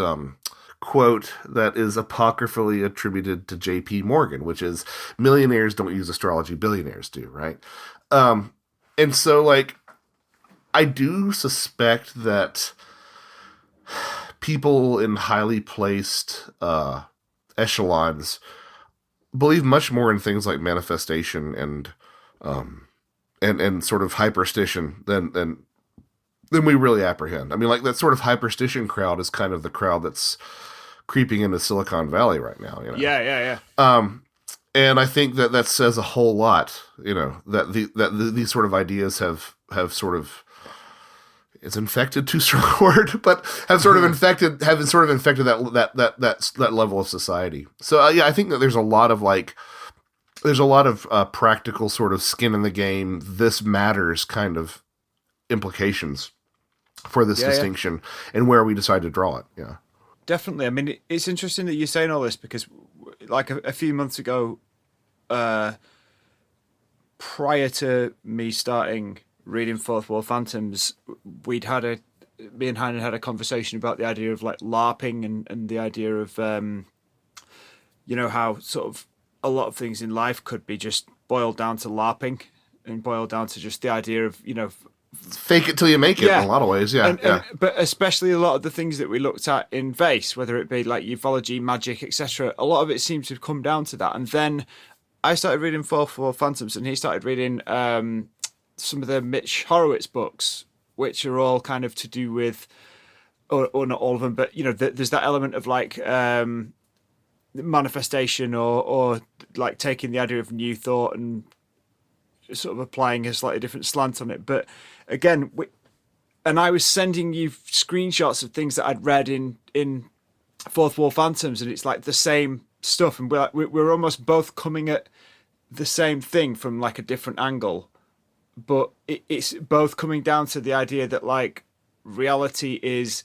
quote that is apocryphally attributed to J.P. Morgan, which is, millionaires don't use astrology, billionaires do, right? And so, like, I do suspect that people in highly placed echelons believe much more in things like manifestation and sort of hyperstition than we really apprehend. I mean, like, that sort of hyperstition crowd is kind of the crowd that's creeping into Silicon Valley right now. Yeah. And I think that says a whole lot. That these sort of ideas have sort of, it's infected, too strong a word, but have sort of infected that level of society. So yeah, I think that there's a lot of practical sort of skin in the game, this matters kind of implications for this distinction and where we decide to draw it. Yeah. definitely. I mean, it's interesting that you're saying all this because, like, a few months ago, prior to me starting reading Fourth Wall Phantoms, me and Hine had a conversation about the idea of like LARPing and the idea of, how sort of a lot of things in life could be just boiled down to LARPing and boiled down to just the idea of, fake it till you make it in a lot of ways. Yeah. But especially a lot of the things that we looked at in VYS, whether it be like ufology, magic, etc., a lot of it seems to have come down to that. And then I started reading Fourth Wall Phantoms, and he started reading some of the Mitch Horowitz books, which are all kind of to do with, or not all of them, but there's that element of like manifestation or like taking the idea of new thought and sort of applying a slightly different slant on it. But again, and I was sending you screenshots of things that I'd read in Fourth Wall Phantoms, and it's like the same stuff, and we're almost both coming at the same thing from like a different angle, but it's both coming down to the idea that like reality is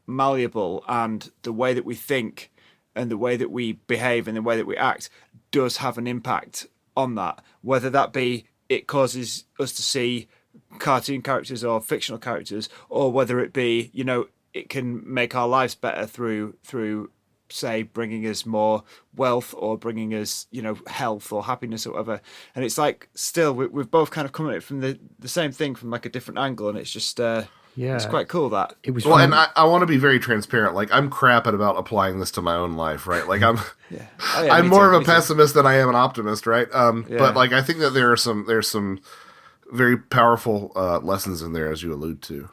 malleable, and the way that we think and the way that we behave and the way that we act does have an impact on that, whether that be it causes us to see cartoon characters or fictional characters, or whether it be, it can make our lives better through say bringing us more wealth or bringing us, health or happiness or whatever. And it's like, still, we've both kind of come at it from the same thing from like a different angle. And it's just, it's quite cool that it was. Well, and I want to be very transparent. Like, I'm crap about applying this to my own life, right? Like, I'm I'm more of a pessimist than I am an optimist, right? But like, I think that there's some very powerful lessons in there, as you allude to.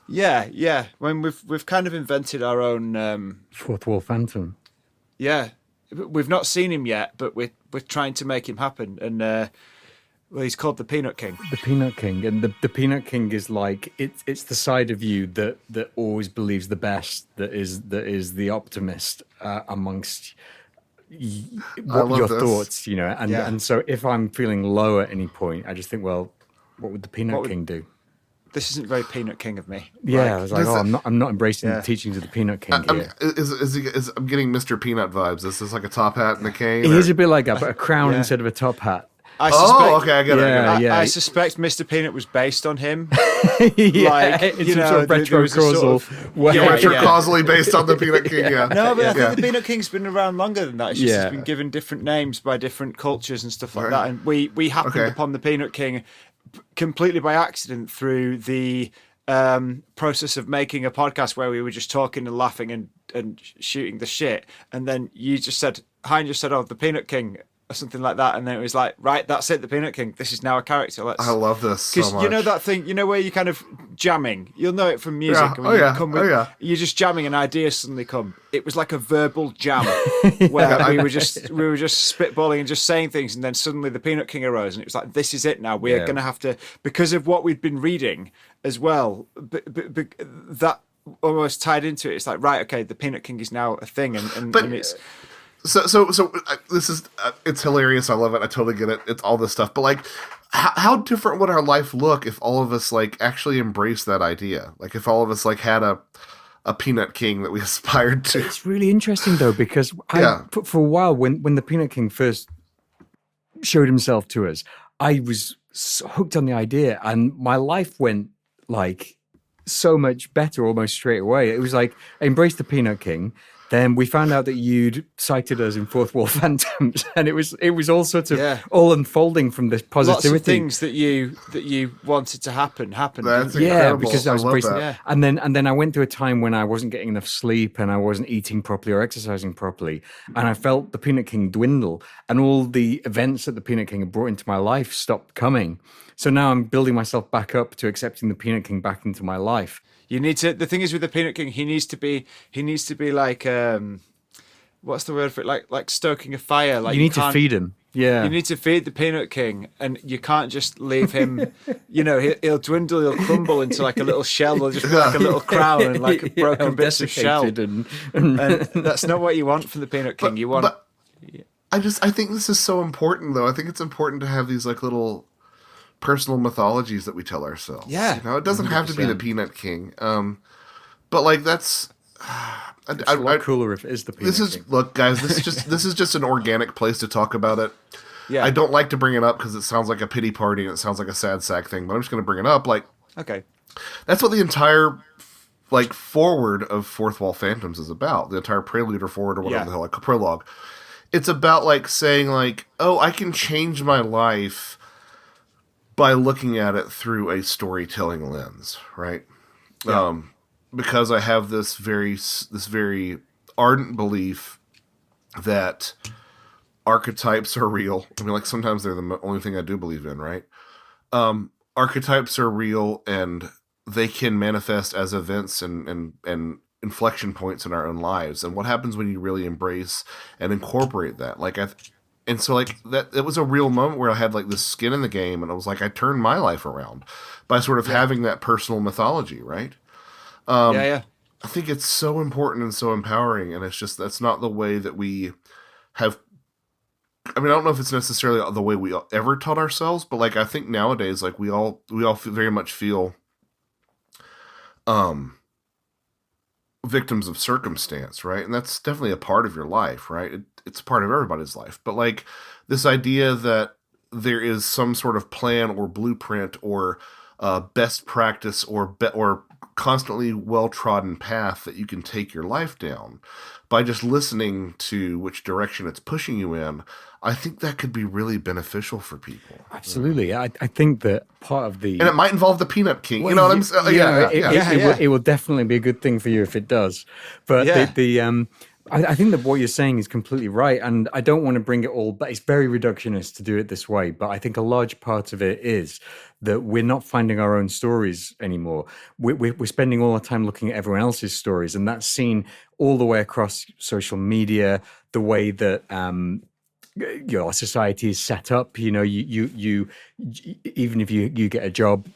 Yeah. When we've kind of invented our own Fourth Wall Phantom. Yeah, we've not seen him yet, but we're trying to make him happen. And he's called the Peanut King. The Peanut King, and the Peanut King is like it's the side of you that always believes the best, that is the optimist amongst your thoughts, and so if I'm feeling low at any point, I just think, well, what would the Peanut King do? This isn't very Peanut King of me. Yeah, I was like, I'm not embracing the teachings of the Peanut King here. I'm getting Mr. Peanut vibes. This is like a top hat and a cane. He is a bit like that, but a crown instead of a top hat. I suspect, okay, I get it. I suspect Mr. Peanut was based on him. It's some sort of retrocausal. Retrocausally based on the Peanut King, yeah. No, but I think the Peanut King's been around longer than that. It's just it's been given different names by different cultures and stuff like that. And we happened upon the Peanut King completely by accident through the process of making a podcast where we were just talking and laughing and shooting the shit. And then Hine just said, oh, the Peanut King, or something like that, and then it was like, right, that's it, the Peanut King. This is now a character. I love this so much. Because that thing, where you kind of jamming. You'll know it from music. Yeah. You're just jamming, and ideas suddenly come. It was like a verbal jam where we were just spitballing and just saying things, and then suddenly the Peanut King arose, and it was like, this is it now. We are going to have to, because of what we'd been reading as well. That almost tied into it. It's like, right, okay, the Peanut King is now a thing, and it's. So this is it's hilarious. I love it. I totally get it. It's all this stuff. But like, how different would our life look if all of us like actually embraced that idea? Like if all of us like had a Peanut King that we aspired to. It's really interesting though, because for a while when the Peanut King first showed himself to us, I was so hooked on the idea, and my life went like so much better almost straight away. It was like I embraced the Peanut King. Then we found out that you'd cited us in Fourth Wall Phantoms, and it was all sorts of all unfolding from this positivity. Lots of things that you wanted to happen happened. That's incredible. Because I was embracing that. And then I went through a time when I wasn't getting enough sleep and I wasn't eating properly or exercising properly, and I felt the Peanut King dwindle, and all the events that the Peanut King had brought into my life stopped coming. So now I'm building myself back up to accepting the Peanut King back into my life. You need to. The thing is with the Peanut King, he needs to be like what's the word for it? Like stoking a fire. Like you need to feed him. Yeah, you need to feed the Peanut King, and you can't just leave him. He'll dwindle, he'll crumble into like a little shell. He'll just be like a little crown and like broken bits of shell. And that's not what you want from the Peanut King. You want. I think this is so important, though. I think it's important to have these like little personal mythologies that we tell ourselves. Yeah. It doesn't 100%. Have to be the Peanut King. But like that's It's a lot cooler if it is the penis. Look, guys, this is just an organic place to talk about it. Yeah. I don't like to bring it up because it sounds like a pity party and it sounds like a sad sack thing, but I'm just going to bring it up. Like, Okay. that's what the entire forward of Fourth Wall Phantoms is about. The entire prelude or forward or whatever the hell, like a prologue. It's about saying oh, I can change my life by looking at it through a storytelling lens, right? Yeah. Because I have this very ardent belief that archetypes are real. I mean, sometimes they're the only thing I do believe in, right? Archetypes are real and they can manifest as events and inflection points in our own lives. And what happens when you really embrace and incorporate that? And so that it was a real moment where I had this skin in the game, and it was I turned my life around by sort of having that personal mythology, right? Yeah. I think it's so important and so empowering, and it's just that's not the way that we have. I mean, I don't know if it's necessarily the way we ever taught ourselves, but I think nowadays, we all very much feel victims of circumstance, right? And that's definitely a part of your life, right? It's a part of everybody's life. But this idea that there is some sort of plan or blueprint or best practice or constantly well-trodden path that you can take your life down by just listening to which direction it's pushing you in, I think that could be really beneficial for people. Absolutely. I think that part of the... And it might involve the Peanut King. You know what I'm saying? It will definitely be a good thing for you if it does. But I think that what you're saying is completely right. And I don't want to bring it all, but it's very reductionist to do it this way. But I think a large part of it is that we're not finding our own stories anymore. We're spending all our time looking at everyone else's stories. And that's seen all the way across social media, the way that... our society is set up. You even if you get a job,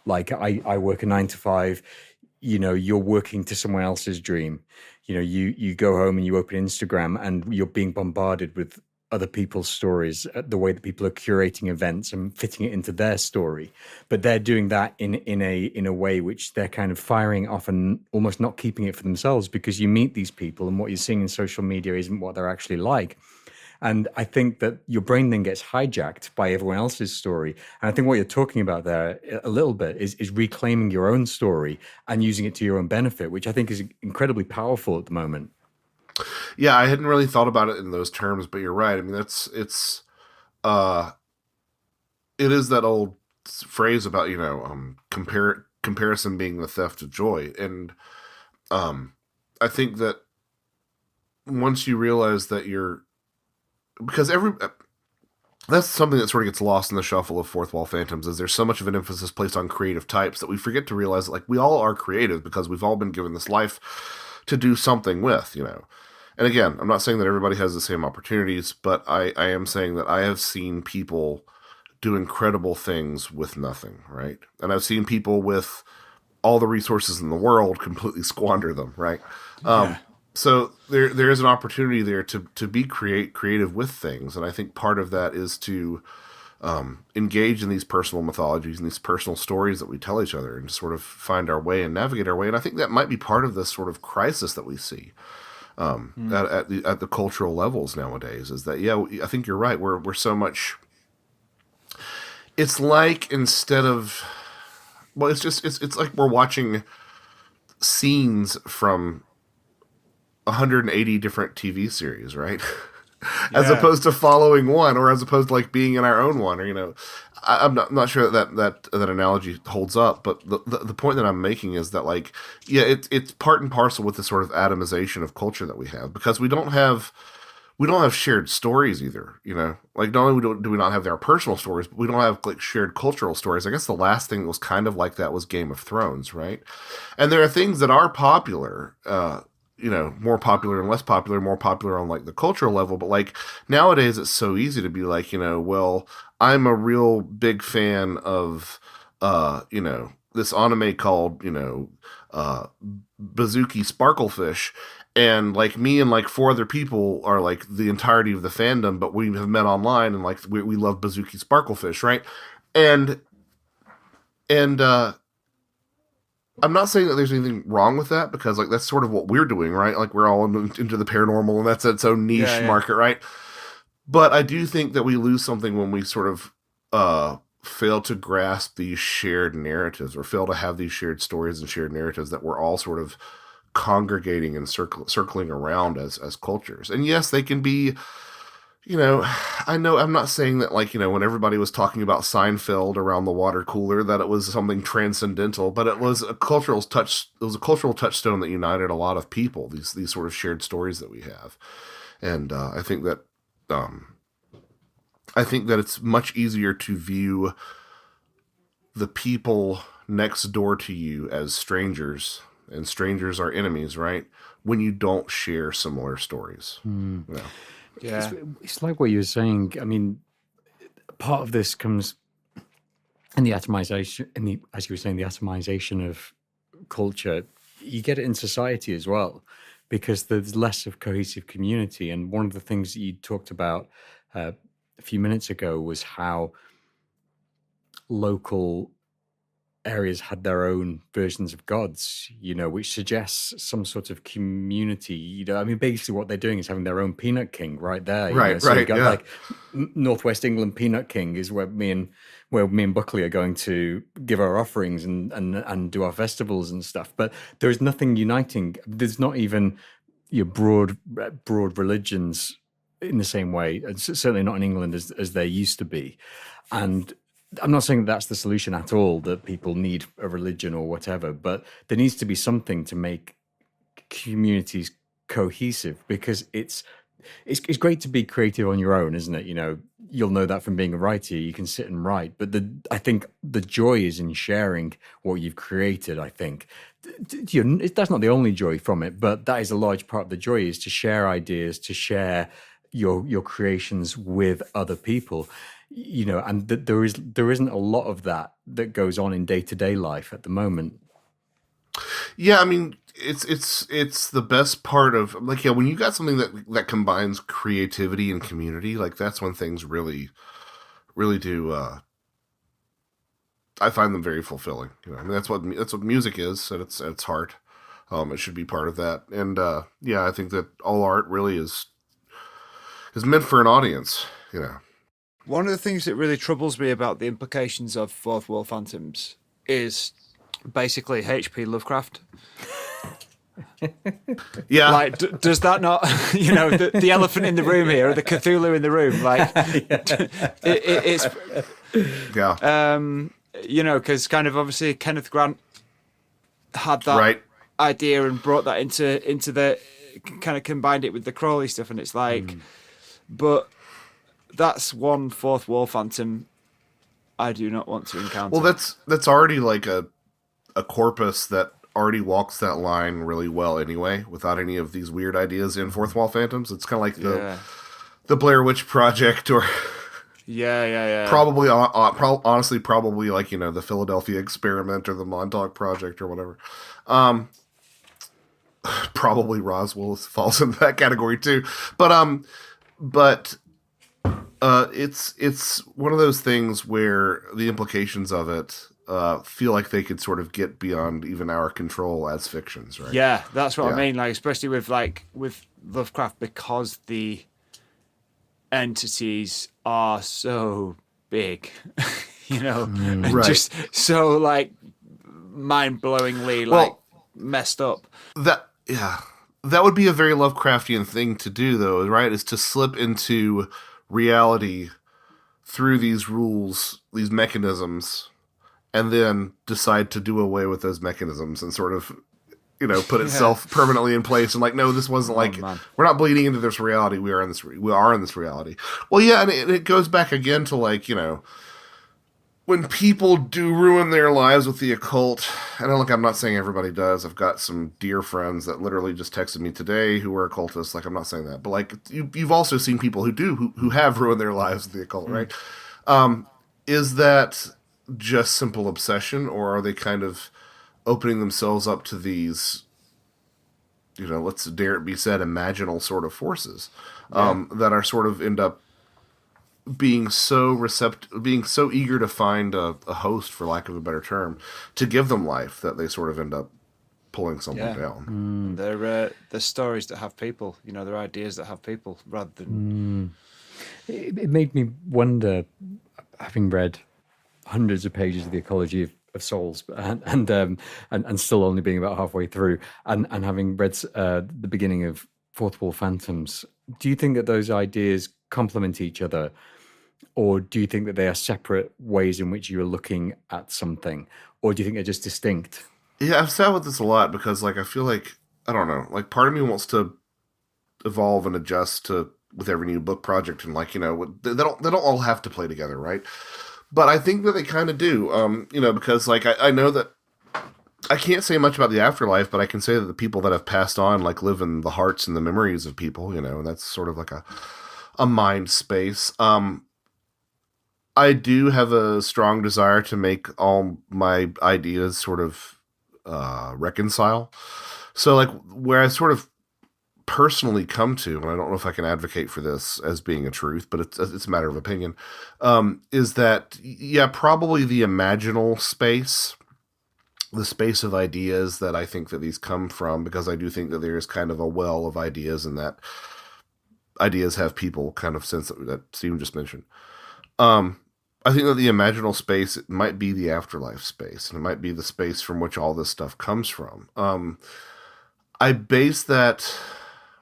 I work a 9 to 5, you're working to someone else's dream. You go home and you open Instagram and you're being bombarded with other people's stories, the way that people are curating events and fitting it into their story. But they're doing that in a way which they're kind of firing off and almost not keeping it for themselves, because you meet these people and what you're seeing in social media isn't what they're actually like. And I think that your brain then gets hijacked by everyone else's story. And I think what you're talking about there a little bit is reclaiming your own story and using it to your own benefit, which I think is incredibly powerful at the moment. Yeah, I hadn't really thought about it in those terms, but you're right. I mean, it is that old phrase about, comparison being the theft of joy. And I think that once you realize that because that's something that sort of gets lost in the shuffle of Fourth Wall Phantoms, is there's so much of an emphasis placed on creative types that we forget to realize that we all are creative because we've all been given this life to do something with, And again, I'm not saying that everybody has the same opportunities, but I am saying that I have seen people do incredible things with nothing, right? And I've seen people with all the resources in the world completely squander them, right? So there is an opportunity there to be creative with things, and I think part of that is to engage in these personal mythologies and these personal stories that we tell each other, and to sort of find our way and navigate our way. And I think that might be part of this sort of crisis that we see at the cultural levels nowadays. Is that I think you're right. We're so much. It's instead of, it's like we're watching scenes from 180 different TV series, right? As opposed to following one, or as opposed to being in our own one, or I'm not sure that analogy holds up, but the point that I'm making is that it's part and parcel with the sort of atomization of culture that we have, because we don't have shared stories either, not only do we not have our personal stories, but we don't have shared cultural stories. I guess the last thing that was kind of like that was Game of Thrones, right? And there are things that are popular, more popular and less popular, more popular on the cultural level. But nowadays it's so easy to be well, I'm a real big fan of, this anime called, Bazooki Sparklefish. And me and 4 other people are the entirety of the fandom, but we have met online and we love Bazooki Sparklefish. Right. And I'm not saying that there's anything wrong with that, because like that's sort of what we're doing, right? Like we're all into the paranormal, and that's its own niche Yeah, market, right? But I do think that we lose something when we sort of fail to grasp these shared narratives, or fail to have these shared stories and shared narratives that we're all sort of congregating and circling around as cultures. And yes, they can be, I know I'm not saying that, like, when everybody was talking about Seinfeld around the water cooler, that it was something transcendental, but it was a cultural touch. It was a cultural touchstone that united a lot of people. These sort of shared stories that we have, and um, I think that it's much easier to view the people next door to you as strangers, and strangers are enemies, right? When you don't share similar stories. You know? yeah, It's like what you were saying. I mean, part of this comes in the atomization, as you were saying, the atomization of culture. You get it in society as well, because there's less of cohesive community. And one of the things that you talked about a few minutes ago was how local areas had their own versions of gods, which suggests some sort of community. I mean, basically what they're doing is having their own peanut king right there. Right, So you right, got yeah. like Northwest England peanut king is where me and Buckley are going to give our offerings and do our festivals and stuff. But there is nothing uniting. There's not even your broad religions in the same way, and certainly not in England as there used to be. And I'm not saying that's the solution at all, that people need a religion or whatever, but there needs to be something to make communities cohesive, because it's great to be creative on your own, isn't it? You'll know that from being a writer. You can sit and write, but I think the joy is in sharing what you've created. I think that's not the only joy from it, but that is a large part of the joy, is to share ideas, to share your creations with other people. And there isn't a lot of that goes on in day-to-day life at the moment. Yeah, I mean, it's the best part of, like, yeah, when you got something that combines creativity and community, like that's when things really do. I find them very fulfilling. I mean, that's what music is at its heart. It should be part of that, and yeah, I think that all art really is meant for an audience. One of the things that really troubles me about the implications of fourth wall phantoms is basically H.P. Lovecraft. Yeah, Like, does that not, the elephant in the room here, or the Cthulhu in the room, like, it's, yeah, because kind of obviously Kenneth Grant had that right. idea and brought that into the, kind of combined it with the Crawley stuff, and it's like, but that's one fourth wall phantom I do not want to encounter. Well, that's already like a corpus that already walks that line really well anyway, without any of these weird ideas in fourth wall phantoms. It's kind of like the Blair Witch Project, or yeah. probably honestly probably like the Philadelphia Experiment or the Montauk Project or whatever. Probably Roswell falls into that category too, but it's one of those things where the implications of it feel like they could sort of get beyond even our control as fictions, right? Yeah, that's what I Yeah. mean. Like, especially with Lovecraft, because the entities are so big, and Right. just so like mind-blowingly like messed up. That would be a very Lovecraftian thing to do, though, right? Is to slip into reality through these rules, these mechanisms, and then decide to do away with those mechanisms and sort of, put itself permanently in place. And like, no, this wasn't Man. we're not bleeding into this reality. We are in this reality. Well, yeah, and it goes back again to like, when people do ruin their lives with the occult, and look, I'm not saying everybody does. I've got some dear friends that literally just texted me today who are occultists. Like, I'm not saying that, but like, you've also seen people who have ruined their lives with the occult, right? Is that just simple obsession, or are they kind of opening themselves up to these, let's dare it be said, imaginal sort of forces that are sort of end up being so being so eager to find a host, for lack of a better term, to give them life, that they sort of end up pulling someone down. They're stories that have people. They're ideas that have people rather than. It made me wonder, having read hundreds of pages of the Ecology of Souls, and still only being about halfway through, and having read the beginning of Fourth Wall Phantoms. Do you think that those ideas complement each other, or do you think that they are separate ways in which you are looking at something, or do you think they're just distinct? Yeah, I've sat with this a lot because, like, I feel like, I don't know, like, part of me wants to evolve and adjust with every new book project, and, like, they don't all have to play together, right? But I think that they kind of do, because, like, I know that I can't say much about the afterlife, but I can say that the people that have passed on, like, live in the hearts and the memories of people, and that's sort of like a mind space. I do have a strong desire to make all my ideas sort of reconcile. So, like, where I sort of personally come to, and I don't know if I can advocate for this as being a truth, but it's a matter of opinion, is that, yeah, probably the imaginal space, the space of ideas that I think that these come from, because I do think that there is kind of a well of ideas, and that ideas have people, kind of sense that Stephen just mentioned. I think that the imaginal space, it might be the afterlife space, and it might be the space from which all this stuff comes from. I base that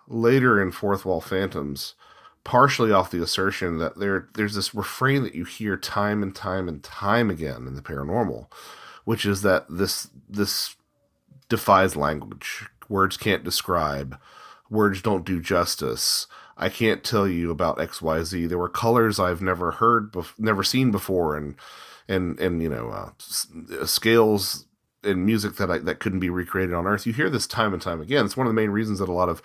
later in Fourth Wall Phantoms partially off the assertion that there's this refrain that you hear time and time and time again in the paranormal, which is that this defies language. Words can't describe. Words don't do justice. I can't tell you about XYZ. There were colors I've never never seen before, and scales in music that couldn't be recreated on Earth. You hear this time and time again. It's one of the main reasons that a lot of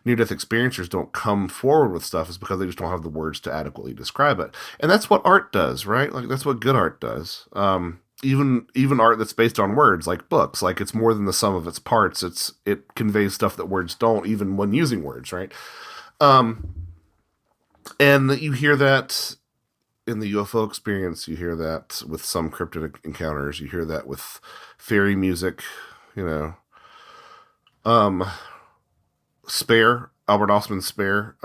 near-death experiencers don't come forward with stuff, is because they just don't have the words to adequately describe it. And that's what art does, right? Like, that's what good art does. Even art that's based on words, like books, like, it's more than the sum of its parts. It conveys stuff that words don't, even when using words, right? And you hear that in the UFO experience. You hear that with some cryptid encounters. You hear that with fairy music, Spare, Albert Ostman's Spare.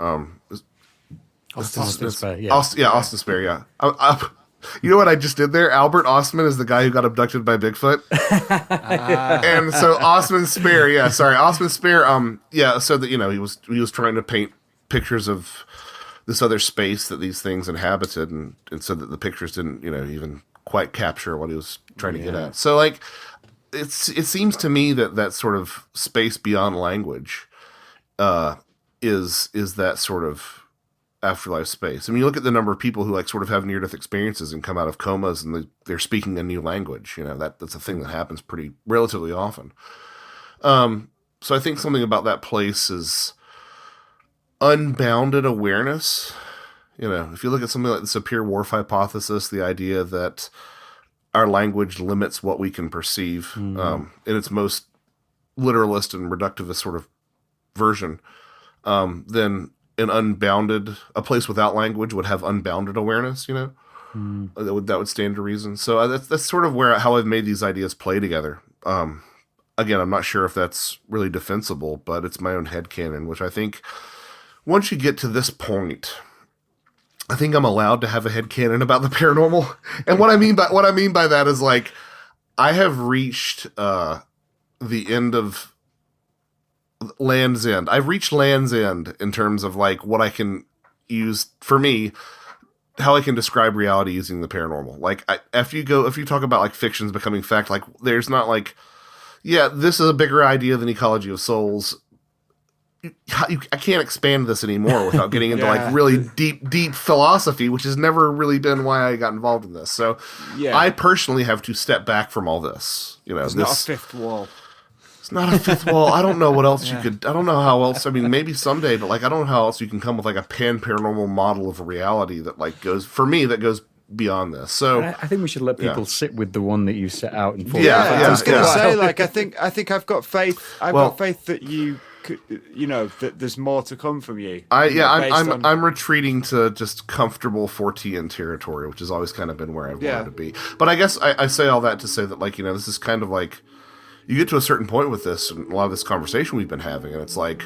Austin Spare, yeah. Austin Spare, yeah. You know what I just did there? Albert Ostman is the guy who got abducted by Bigfoot. And so Ostman's Spare, yeah, sorry. Ostman's Spare, so that, he was trying to paint pictures of this other space that these things inhabited, and so that the pictures didn't, even quite capture what he was trying to get at. So, like, it seems to me that sort of space beyond language is that sort of afterlife space. I mean, you look at the number of people who, like, sort of have near-death experiences and come out of comas, and they're speaking a new language. That's a thing that happens relatively often. So I think something about that place is unbounded awareness. If you look at something like the Sapir-Whorf hypothesis, the idea that our language limits what we can perceive, in its most literalist and reductivist sort of version, then a place without language would have unbounded awareness, that would stand to reason. So that's sort of how I've made these ideas play together. Again, I'm not sure if that's really defensible, but it's my own headcanon, which I think once you get to this point, I think I'm allowed to have a headcanon about the paranormal. And what I mean by that is, like, I have reached the end of Land's End. I've reached Land's End in terms of, like, what I can use, for me, how I can describe reality using the paranormal. Like, if you talk about, like, fictions becoming fact, like, there's not, like, yeah, this is a bigger idea than Ecology of Souls. I can't expand this anymore without getting into like really deep philosophy, which has never really been why I got involved in this. So I personally have to step back from all this. It's not a fifth wall. It's not a fifth wall. I don't know what else you could. I don't know how else. I mean, maybe someday, but, like, I don't know how else you can come with, like, a paranormal model of reality that, like, goes beyond this. So I think we should let people sit with the one that you set out and I was going to say, like, I think I've got faith. I've got faith that you that there's more to come from you. I'm retreating to just comfortable Fortean territory, which has always kind of been where I've wanted to be. But I guess I say all that to say that, like, this is kind of like, you get to a certain point with this, and a lot of this conversation we've been having, and it's like,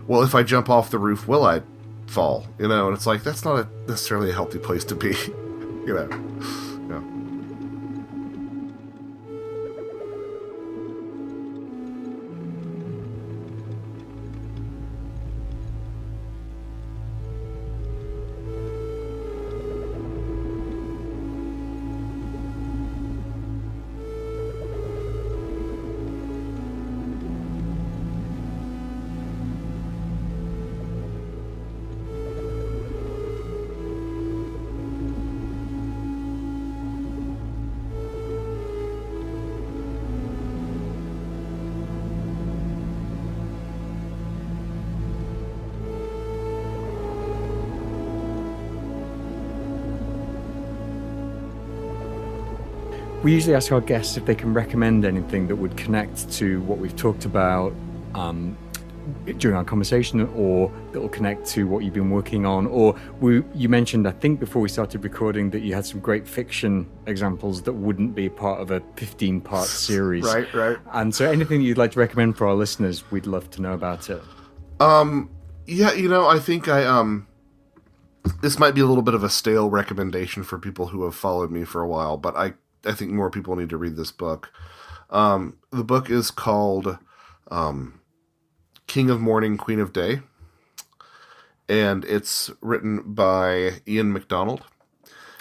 well, if I jump off the roof, will I fall? And it's like, that's not necessarily a healthy place to be. Yeah. We usually ask our guests if they can recommend anything that would connect to what we've talked about during our conversation, or that will connect to what you've been working on. Or you mentioned, I think before we started recording, that you had some great fiction examples that wouldn't be part of a 15-part series. Right. And so anything you'd like to recommend for our listeners, we'd love to know about it. I think this might be a little bit of a stale recommendation for people who have followed me for a while, but I think more people need to read this book. The book is called King of Morning, Queen of Day, and it's written by Ian MacDonald.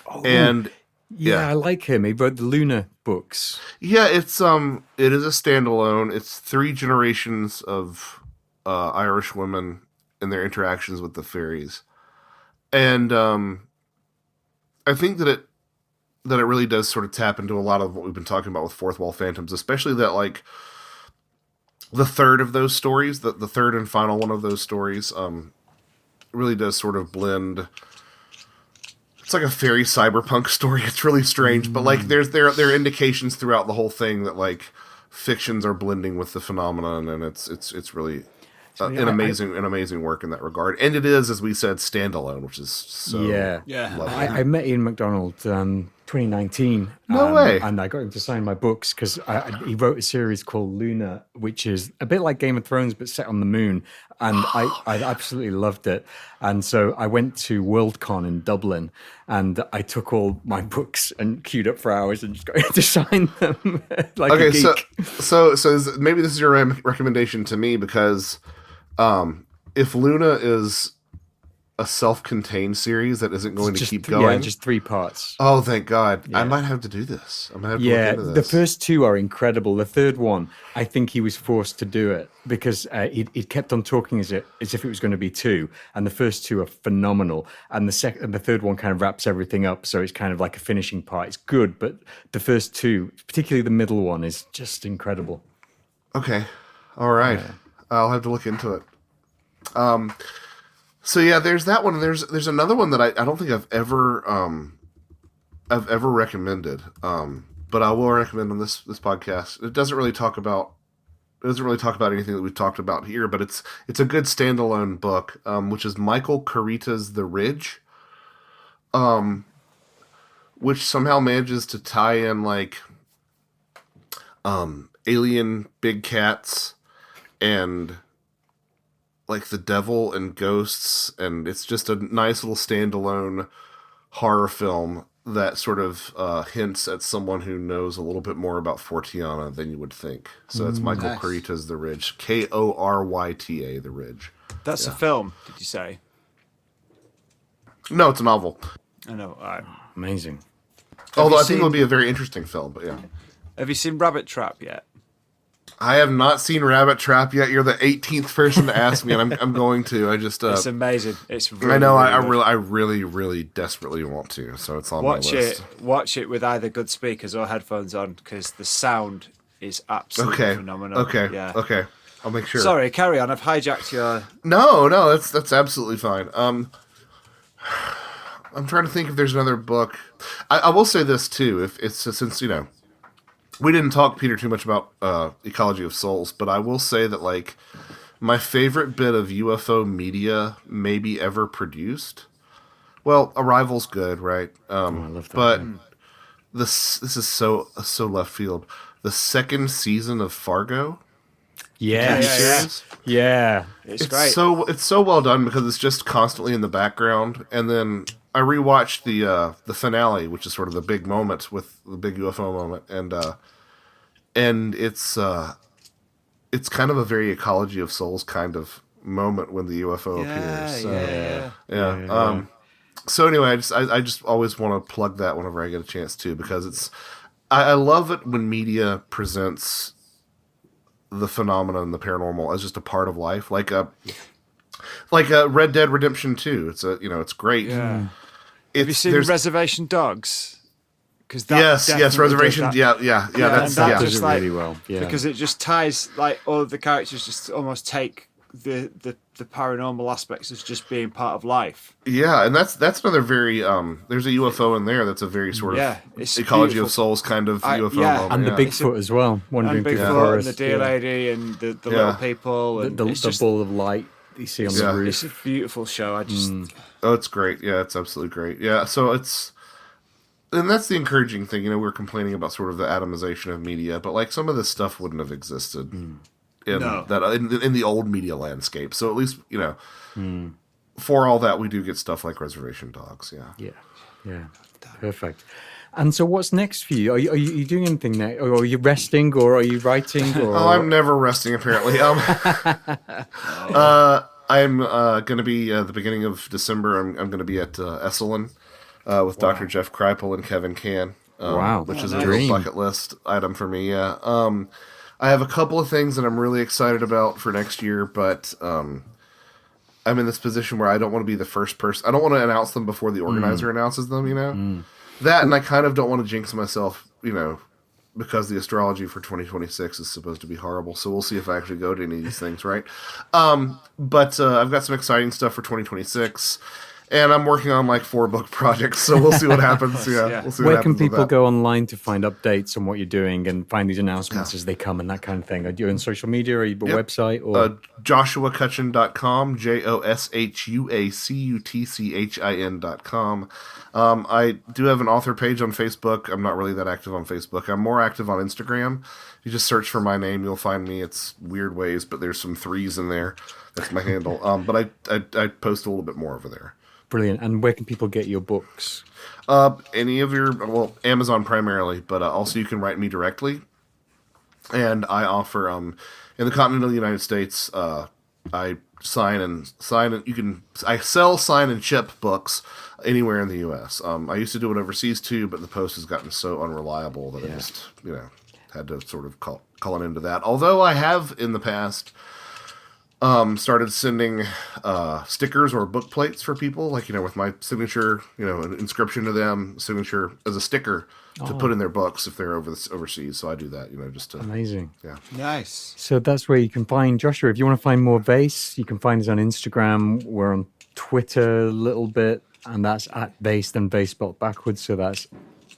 I like him. He wrote the Luna books. Yeah, it is a standalone. It's 3 generations of Irish women and their interactions with the fairies, and I think that it really does sort of tap into a lot of what we've been talking about with Fourth Wall Phantoms, especially that, like, the third of those stories, the third and final one of those stories, really does sort of blend. It's like a fairy cyberpunk story. It's really strange, but like there are indications throughout the whole thing that, like, fictions are blending with the phenomenon, and it's really an amazing work in that regard. And it is, as we said, standalone, which is so lovely. I met Ian MacDonald 2019. No way. And I got him to sign my books because he wrote a series called Luna, which is a bit like Game of Thrones but set on the moon. And I absolutely loved it. And so I went to Worldcon in Dublin, and I took all my books and queued up for hours and just got him to sign them like a geek. So maybe this is your recommendation to me, because if Luna is a self-contained series that isn't going to keep going. Yeah, just 3 parts. Oh, thank God. Yeah. I might have to do this. I'm going to have to look into this. The first 2 are incredible. The third one, I think he was forced to do it because he kept on talking as if it was going to be 2. And the first 2 are phenomenal. And the third one kind of wraps everything up. So it's kind of like a finishing part. It's good, but the first 2, particularly the middle one, is just incredible. Okay. All right. Yeah. I'll have to look into it. So yeah, there's that one. There's another one that I don't think I've ever recommended, but I will recommend on this podcast. It doesn't really talk about anything that we've talked about here, but it's a good standalone book, which is Michael Carita's The Ridge, which somehow manages to tie in like alien big cats and like the devil and ghosts, and it's just a nice little standalone horror film that sort of hints at someone who knows a little bit more about Forteana than you would think. So it's Michael Carita's The Ridge, Koryta, The Ridge. That's a film, did you say? No, it's a novel. I know. Amazing. Although I think it would be a very interesting film, but yeah. Have you seen Rabbit Trap yet? I have not seen Rabbit Trap yet. You're the 18th person to ask me, and I'm going to. I just it's amazing. It's really, I know. really I really desperately want to. So it's on my list. Watch it with either good speakers or headphones on, because the sound is absolutely phenomenal. Okay. Yeah. Okay. I'll make sure. Sorry, carry on. I've hijacked your. No, that's absolutely fine. I'm trying to think if there's another book. I will say this too. If it's since we didn't talk, Peter, too much about Ecology of Souls, but I will say that, like, my favorite bit of UFO media maybe ever produced. Well, Arrival's good, right? I love that. But Yeah. this is so left field. The second season of Fargo, TV Yes. series. Yeah. It's great. It's so well done because it's just constantly in the background. And then I rewatched the finale, which is sort of the big moment with the big UFO moment, and it's kind of a very Ecology of Souls kind of moment when the UFO appears. So, yeah. So anyway, I just always want to plug that whenever I get a chance to, because I love it when media presents the phenomenon, the paranormal, as just a part of life, like a Red Dead Redemption 2. It's great. Yeah. Have you seen Reservation Dogs? Because yes, Reservation. Yeah. That does it really well. Yeah, because it just ties, like, all of the characters just almost take the paranormal aspects as just being part of life. Yeah, and that's another very there's a UFO in there that's a very sort of Ecology of Souls kind of UFO moment. And the Bigfoot as well, wandering through the forest, and the deer lady, and the little people, and the ball of light that you see on the roof. It's a beautiful show. Oh, it's great. Yeah, it's absolutely great. Yeah, so and that's the encouraging thing. We're complaining about sort of the atomization of media, but like some of this stuff wouldn't have existed in the old media landscape. So at least for all that, we do get stuff like Reservation Dogs. Yeah, perfect. And so, what's next for you? Are you doing anything next? Or are you resting, or are you writing? Or... Oh, I'm never resting. Apparently, I'm going to be the beginning of December. I'm going to be at Esalen with Dr. Jeff Kripal and Kevin Can. Which is a real bucket list item for me. Yeah. I have a couple of things that I'm really excited about for next year, but I'm in this position where I don't want to be the first person. I don't want to announce them before the organizer announces them. That, and I kind of don't want to jinx myself. Because the astrology for 2026 is supposed to be horrible. So we'll see if I actually go to any of these things, right? But I've got some exciting stuff for 2026. And I'm working on like 4 book projects, so we'll see what happens. We'll see Where can people go online to find updates on what you're doing and find these announcements as they come and that kind of thing? Are you on social media, or are you a website? Or JoshuaCutchin.com, JoshuaCutchin.com. I do have an author page on Facebook. I'm not really that active on Facebook. I'm more active on Instagram. You just search for my name, you'll find me. It's weird ways, but there's some 3s in there. That's my handle. But I post a little bit more over there. Brilliant. And where can people get your books? Any of Amazon primarily, but also you can write me directly. And I offer in the continental United States, I I sell, sign, and ship books anywhere in the U.S. I used to do it overseas too, but the post has gotten so unreliable that I just had to sort of call it into that. Although I have in the past started sending stickers or book plates for people, like, with my signature, an inscription to them, signature as a sticker to put in their books if they're overseas. So I do that, just to... Amazing. Yeah. Nice. So that's where you can find Joshua. If you want to find more Vayse, you can find us on Instagram. We're on Twitter a little bit, and that's at Vayse, then Vayse spelled backwards. So that's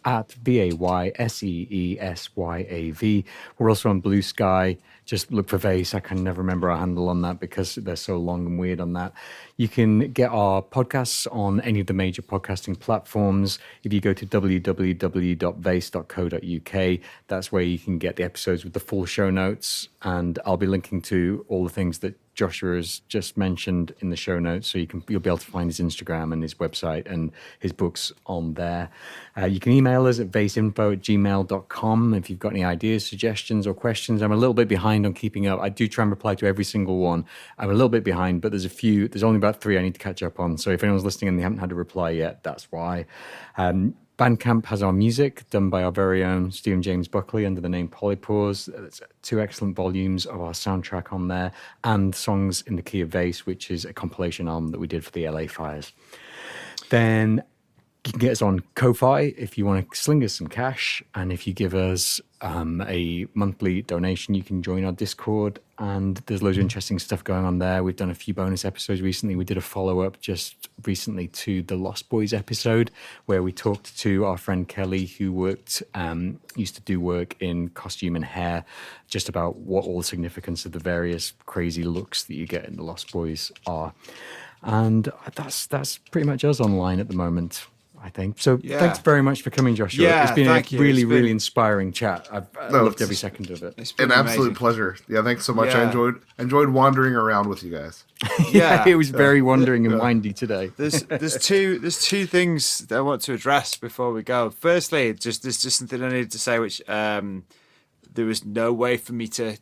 at VAYSEESYAV. We're also on Blue Sky. Just look for Vayse. I can never remember our handle on that because they're so long and weird on that. You can get our podcasts on any of the major podcasting platforms. If you go to www.vayse.co.uk, that's where you can get the episodes with the full show notes. And I'll be linking to all the things that Joshua has just mentioned in the show notes, so you'll be able to find his Instagram and his website and his books on there. You can email us at vayse.info@gmail.com if you've got any ideas, suggestions, or questions. I'm a little bit behind on keeping up. I do try and reply to every single one. I'm a little bit behind, but there's only about 3 I need to catch up on. So if anyone's listening and they haven't had a reply yet, that's why. Bandcamp has our music done by our very own Stephen James Buckley under the name Polypores. There's 2 excellent volumes of our soundtrack on there, and Songs in the Key of Vayse, which is a compilation album that we did for the LA fires. Then you can get us on Ko-Fi if you want to sling us some cash, and if you give us a monthly donation. You can join our Discord, and there's loads of interesting stuff going on there. We've done a few bonus episodes recently. We did a follow-up just recently to the Lost Boys episode, where we talked to our friend Kelly, who used to do work in costume and hair, just about what all the significance of the various crazy looks that you get in the Lost Boys are. And that's pretty much us online at the moment, I think. So thanks very much for coming, Joshua. Yeah, it's been thank a you. really inspiring chat. I've loved every second of it. It's been An absolute amazing. pleasure. Yeah, thanks so much. Yeah. I enjoyed wandering around with you guys. Yeah. It was very wandering and windy today. There's two things that I want to address before we go. Firstly, there's just something I needed to say, which there was no way for me to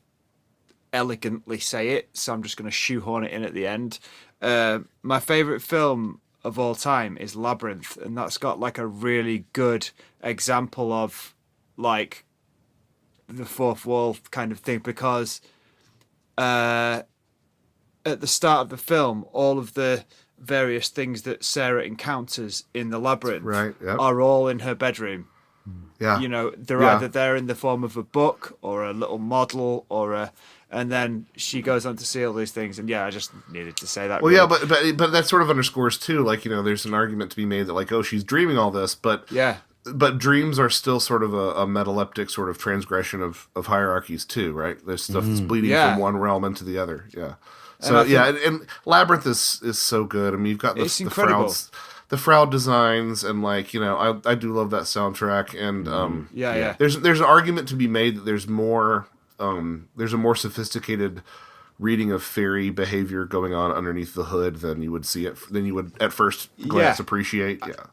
elegantly say it, so I'm just going to shoehorn it in at the end. My favourite film of all time is Labyrinth, and that's got like a really good example of like the fourth wall kind of thing, because at the start of the film, all of the various things that Sarah encounters in the labyrinth are all in her bedroom. Yeah. You know, they're either there in the form of a book or a little model and then she goes on to see all these things. And I just needed to say that. Well, really. but that sort of underscores too, like, there's an argument to be made that like, oh, she's dreaming all this, but dreams are still sort of a metaleptic sort of transgression of hierarchies too, right? There's stuff that's bleeding from one realm into the other. Yeah. So and Labyrinth is so good. I mean, you've got the Froud designs, and like, I do love that soundtrack, and there's an argument to be made that there's a more sophisticated reading of fairy behavior going on underneath the hood than you would at first glance appreciate. Yeah.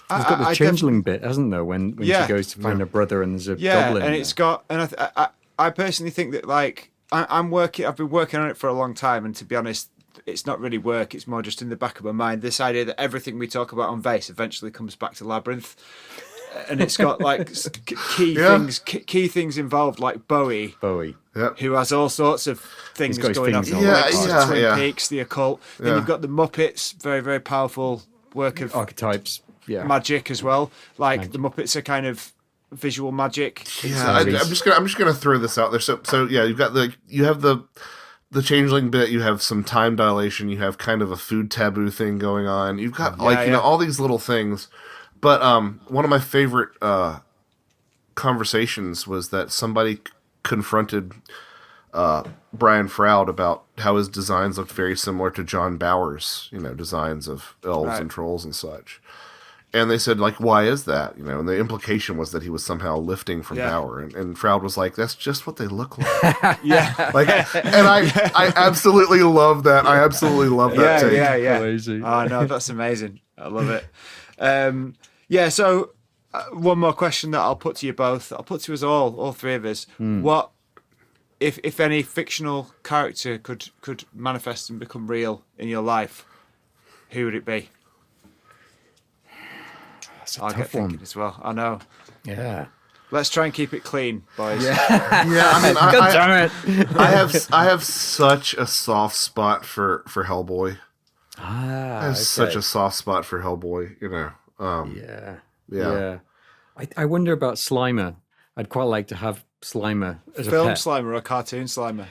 There's got the changeling bit, hasn't there? When she goes to find her brother, and there's a goblin. And it's got, and I personally think that like I've been working on it for a long time, and to be honest, it's not really work. It's more just in the back of my mind. This idea that everything we talk about on VYS eventually comes back to Labyrinth, and it's got like key things involved, like Bowie, who has all sorts of things going on. Twin Peaks, the occult. Then you've got the Muppets, very very powerful work of archetypes, magic as well. Like the Muppets are kind of visual magic. I'm just gonna throw this out there. So you have the changeling bit, you have some time dilation, you have kind of a food taboo thing going on. You've got all these little things. But one of my favorite conversations was that somebody confronted Brian Froud about how his designs looked very similar to John Bauer's, designs of elves and trolls and such. And they said, like, why is that? And the implication was that he was somehow lifting from Bauer. And Froud was like, that's just what they look like. And I absolutely love that. I absolutely love that take. Amazing. Oh, no, that's amazing. I love it. So one more question that I'll put to you both. I'll put to us all three of us. What, if any fictional character could manifest and become real in your life, who would it be? I'll get thinking as well. I know. Yeah. Let's try and keep it clean, boys. I mean, God damn it. I have such a soft spot for Hellboy. I have such a soft spot for Hellboy. I wonder about Slimer. I'd quite like to have Slimer as film a pet. Slimer or cartoon Slimer?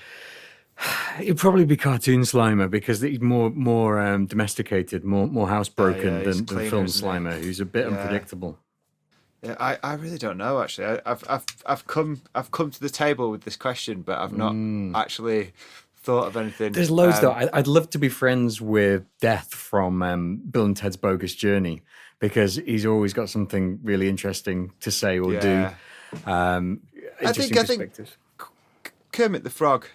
It'd probably be cartoon Slimer, because he's more domesticated, more housebroken than film Slimer, who's a bit unpredictable. Yeah, I really don't know actually. I've come to the table with this question, but I've not actually thought of anything. There's loads though. I'd love to be friends with Death from Bill and Ted's Bogus Journey, because he's always got something really interesting to say or do. I think Kermit the Frog.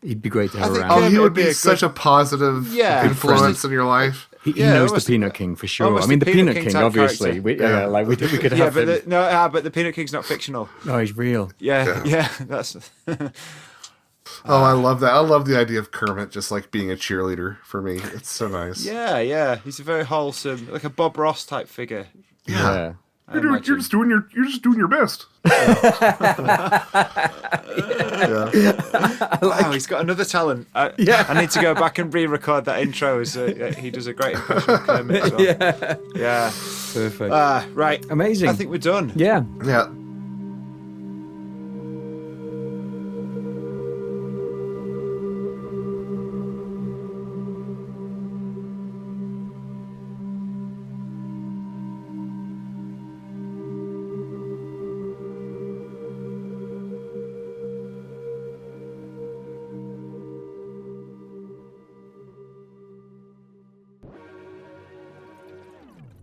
He'd be great to have around. Oh, he would be such a positive influence in your life. He knows the Peanut King for sure. I mean, the Peanut King, obviously. We could have him. But the Peanut King's not fictional. No, he's real. Yeah. That's. I love that. I love the idea of Kermit just like being a cheerleader for me. It's so nice. Yeah. He's a very wholesome, like a Bob Ross type figure. Yeah. You're just doing your best. He's got another talent. I need to go back and re-record that intro. As he does a great impression of Kermit as well. Yeah. Perfect. Right. Amazing. I think we're done. Yeah.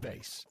Egregores-Vayse.